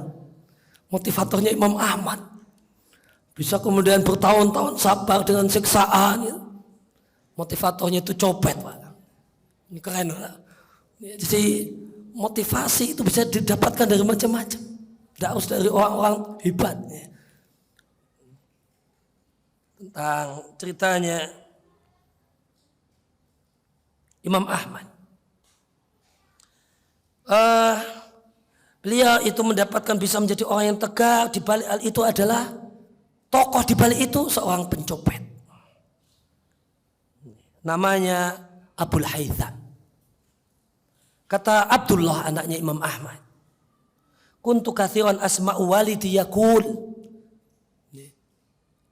Motivatornya Imam Ahmad. Bisa kemudian bertahun-tahun sabar dengan siksaan. Ya. Motivatornya itu copet Pak. Ini keren Pak. Jadi motivasi itu bisa didapatkan dari macam-macam. Tidak harus dari orang-orang hebat. Tentang ceritanya Imam Ahmad. Beliau itu mendapatkan bisa menjadi orang yang tegar. Di balik hal itu adalah tokoh di balik itu seorang pencopet. Namanya Abul Haytham. Kata Abdullah anaknya Imam Ahmad. Kuntu kathiran asma'u walidi yaqul.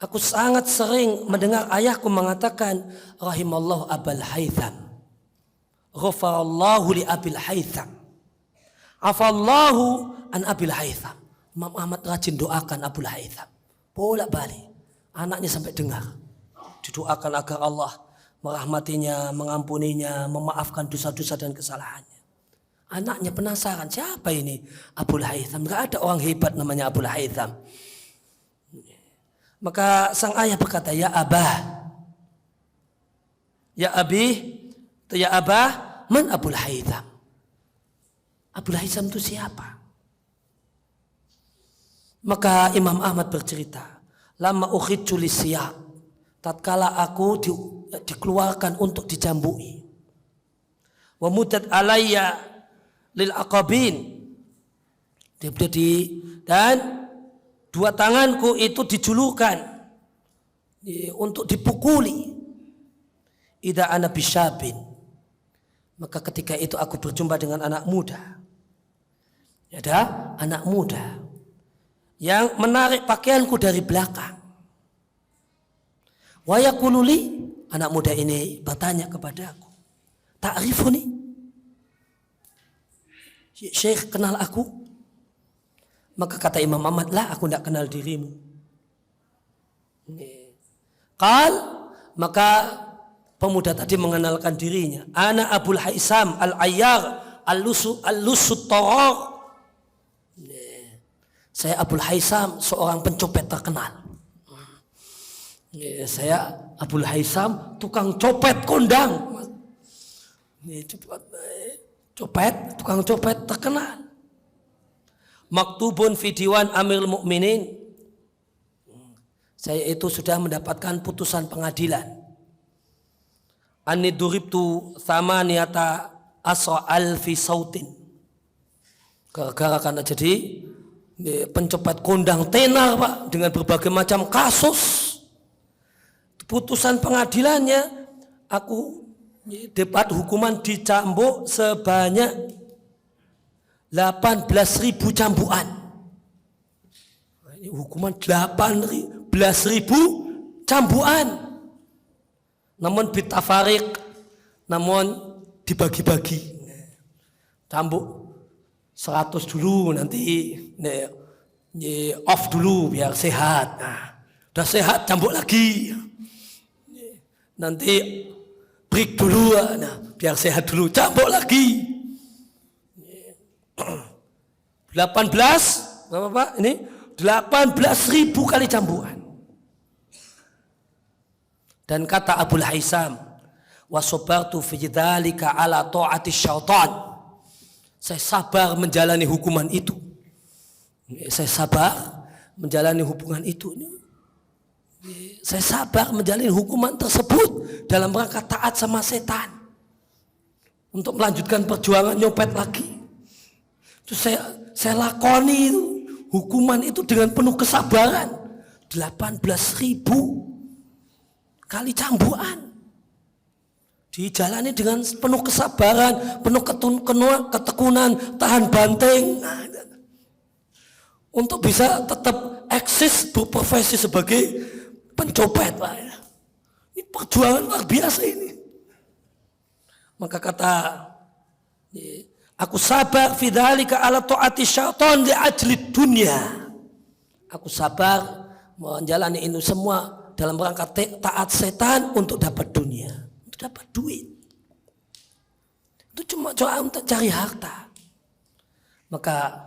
Aku sangat sering mendengar ayahku mengatakan rahimallahu Abul Haytham. Ghafarallahu li Abil Haytham. Afallahu an Abil Haytham. Imam Ahmad rajin doakan Abul Haytham. Bolak-balik. Anaknya sampai dengar. Didoakan agar Allah merahmatinya, mengampuninya, memaafkan dosa-dosa dan kesalahannya. Anaknya penasaran, siapa ini Abul Haytham? Gak ada orang hebat namanya Abul Haytham. Maka sang ayah berkata, ya abah, ya abi, ya abah, man Abul Haytham? Abul Haytham itu siapa? Maka Imam Ahmad bercerita, lama ukhidju lisiyab, tatkala aku dikeluarkan untuk dicambui. Wa mudat alayya lil aqabin, dan dua tanganku itu dijulurkan untuk dipukuli. Idza ana bisyabin, maka ketika itu aku berjumpa dengan anak muda. Ada anak muda yang menarik pakaianku dari belakang. Wa yaqulu li, anak muda ini bertanya kepadaku, ta'rifuni? Syekh, kenal aku? Maka kata Imam Ahmad, lah, aku tidak kenal dirimu. Qal, maka pemuda tadi mengenalkan dirinya. Ana Abul Haytham al-Ayyar al-Lusut Tarar. Saya Abul Haytham, seorang pencopet terkenal. Saya Abul Haytham, tukang copet kondang. Copet, tukang copet terkenal. Maktubun fi diwan Amirul Mukminin. Saya itu sudah mendapatkan putusan pengadilan. Anni duribtu thamaniyata asra alfi sautin. Gara-gara karena jadi pencopet kondang tenar, Pak, dengan berbagai macam kasus. Putusan pengadilannya, aku dapat hukuman dicambuk sebanyak 18.000 cambukan. Ini hukuman 18.000 cambukan. Namun bitafarik, namun dibagi-bagi. Cambuk 100 dulu, nanti off dulu biar sehat. Nah, udah sehat cambuk lagi. Nanti break dulu, nah, biar sehat dulu, cambuk lagi. 18, berapa Pak? Ini 18.000 kali cambukan. Dan kata Abul Haytham, wa sabartu fi dzalika ala taati syaitan. Saya sabar menjalani hukuman itu. Saya sabar menjalani hubungan itu. Saya sabar menjalani hukuman tersebut dalam rangka taat sama setan. Untuk melanjutkan perjuangan nyopet lagi. Itu saya lakoni itu, hukuman itu dengan penuh kesabaran. 18.000 kali cambukan. Dijalani dengan penuh kesabaran, penuh ketekunan, tahan banting. Untuk bisa tetap eksis berprofesi sebagai pencopet. Ini perjuangan luar biasa ini. Maka kata, aku sabar fi dzalika ala taati syaitan li ajli dunya. Aku sabar menjalani ini semua dalam rangka taat setan untuk dapat dunia, untuk dapat duit. Itu cuma untuk cari harta. Maka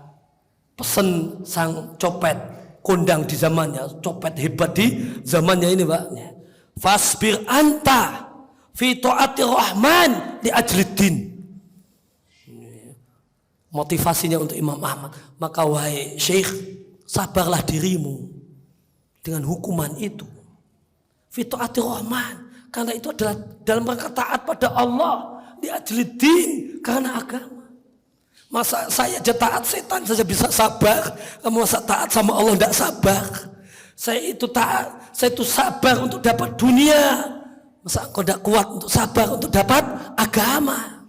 pesan sang copet kondang di zamannya, copet hebat di zamannya ini, Pak. Fasbir anta fi taati rahman li ajli din. Motivasinya untuk Imam Ahmad. Maka wahai Syekh, sabarlah dirimu dengan hukuman itu. Fi taati rahman, karena itu adalah dalam rangka taat pada Allah, di ajli din, karena agama. Masa saya aja taat setan saja bisa sabar, kamu masa taat sama Allah tidak sabar? Saya itu taat, saya itu sabar untuk dapat dunia, masa kau tidak kuat untuk sabar untuk dapat agama?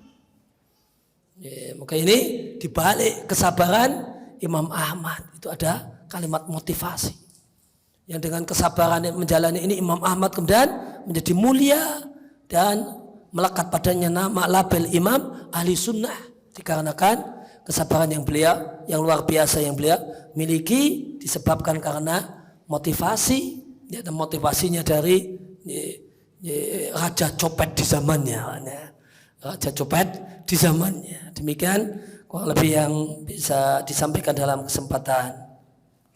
Maka ini dibalik kesabaran Imam Ahmad itu ada kalimat motivasi. Yang dengan kesabaran menjalani ini Imam Ahmad kemudian menjadi mulia dan melekat padanya nama label Imam Ahli Sunnah. Dikarenakan kesabaran yang beliau, yang luar biasa yang beliau miliki disebabkan karena motivasi, dan motivasinya dari raja copet di zamannya. Raja copet di zamannya. Demikian kurang lebih yang bisa disampaikan dalam kesempatan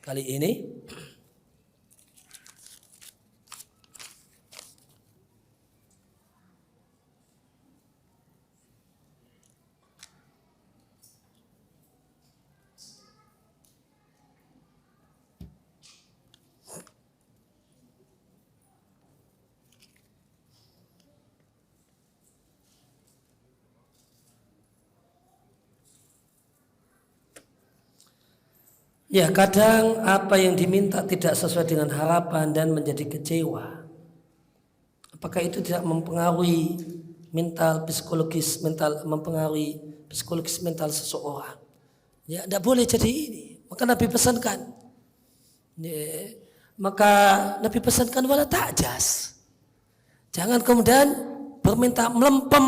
kali ini. Ya, kadang apa yang diminta tidak sesuai dengan harapan dan menjadi kecewa. Apakah itu tidak mempengaruhi mempengaruhi psikologis mental seseorang? Ya, tidak boleh jadi ini. Maka Nabi pesankan. Ya, maka Nabi pesankan wala ta'jas. Jangan kemudian berminta melempem,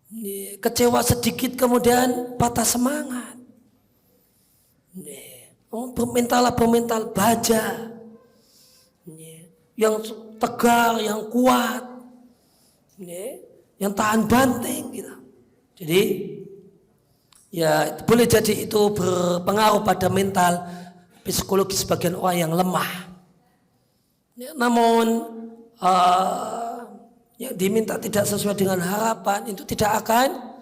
ya, kecewa sedikit kemudian patah semangat. Bermental baja, yang tegar, yang kuat, yang tahan banting gitu. Jadi ya boleh jadi itu berpengaruh pada mental psikologis sebagian orang yang lemah. Namun yang diminta tidak sesuai dengan harapan itu tidak akan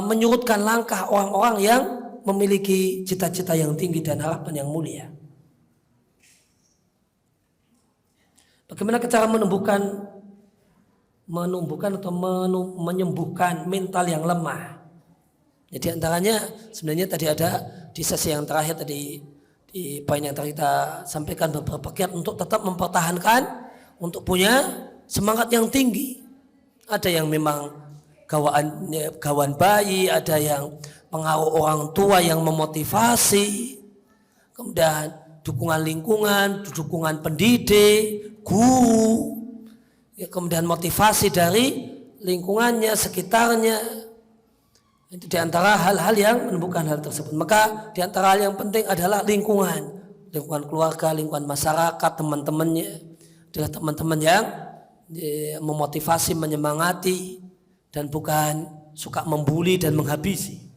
menyurutkan langkah orang-orang yang memiliki cita-cita yang tinggi dan harapan yang mulia. Bagaimana cara menumbuhkan atau menyembuhkan mental yang lemah? Jadi antaranya sebenarnya tadi ada di sesi yang terakhir tadi, di poin yang terakhir kita sampaikan beberapa kiat untuk tetap mempertahankan, untuk punya semangat yang tinggi. Ada yang memang gawaan bayi, ada yang pengaruh orang tua yang memotivasi, kemudian dukungan lingkungan, dukungan pendidik, guru, ya, kemudian motivasi dari lingkungannya, sekitarnya. Itu diantara hal-hal yang menumbuhkan hal tersebut. Maka diantara hal yang penting adalah lingkungan keluarga, lingkungan masyarakat, teman-temannya adalah teman-teman yang memotivasi, menyemangati, dan bukan suka membuli dan menghabisi.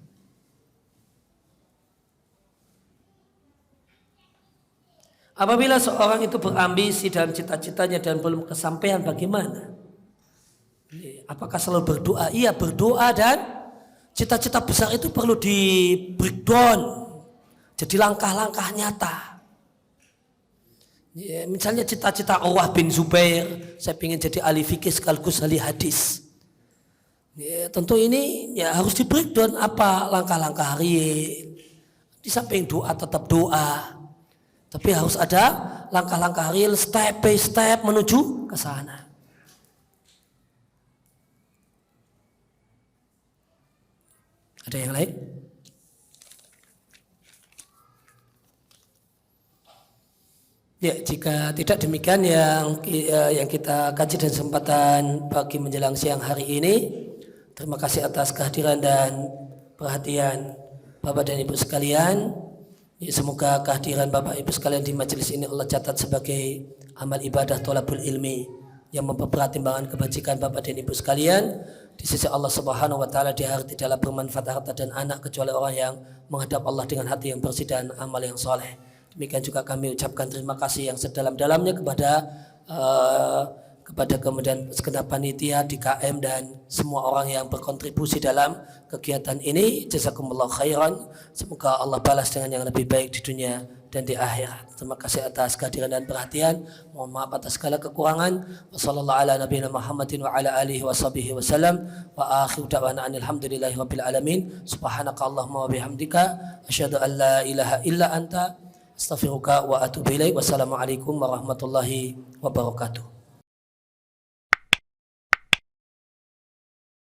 Apabila seorang itu berambisi dalam cita-citanya dan belum kesampaian, bagaimana? Apakah selalu berdoa? Iya, berdoa, dan cita-cita besar itu perlu di breakdown jadi langkah-langkah nyata. Ya, misalnya cita-cita Urwah bin Zubair, saya ingin jadi ahli fikih sekaligus ahli hadis. Ya, tentu ini ya harus di breakdown apa langkah-langkah real. Di samping doa tetap doa, tapi harus ada langkah-langkah real, step by step menuju ke sana. Ada yang lain? Ya, jika tidak demikian yang kita kaji dan kesempatan pagi menjelang siang hari ini. Terima kasih atas kehadiran dan perhatian Bapak dan Ibu sekalian. Ya, semoga kehadiran Bapak Ibu sekalian di majelis ini Allah catat sebagai amal ibadah thalabul ilmi yang memperberat timbangan kebajikan Bapak dan Ibu sekalian di sisi Allah Subhanahu wa taala. Di hari tidaklah bermanfaat harta dan anak kecuali orang yang menghadap Allah dengan hati yang bersih dan amal yang soleh. Demikian juga kami ucapkan terima kasih yang sedalam-dalamnya kepada kemudian segenap panitia di KM dan semua orang yang berkontribusi dalam kegiatan ini. Jazakumullah khairan. Semoga Allah balas dengan yang lebih baik di dunia dan di akhirat. Terima kasih atas kehadiran dan perhatian. Mohon maaf atas segala kekurangan. Wassallallahu ala nabiyina Muhammadin wa ala alihi wa sahbihi wasallam. Wa akhiru da'wana alhamdulillahi rabbil alamin. Subhanaka Allahumma wa bihamdika asyhadu an la ilaha illa anta astaghfiruka wa atubu ilaik. Wassalamualaikum warahmatullahi wabarakatuh.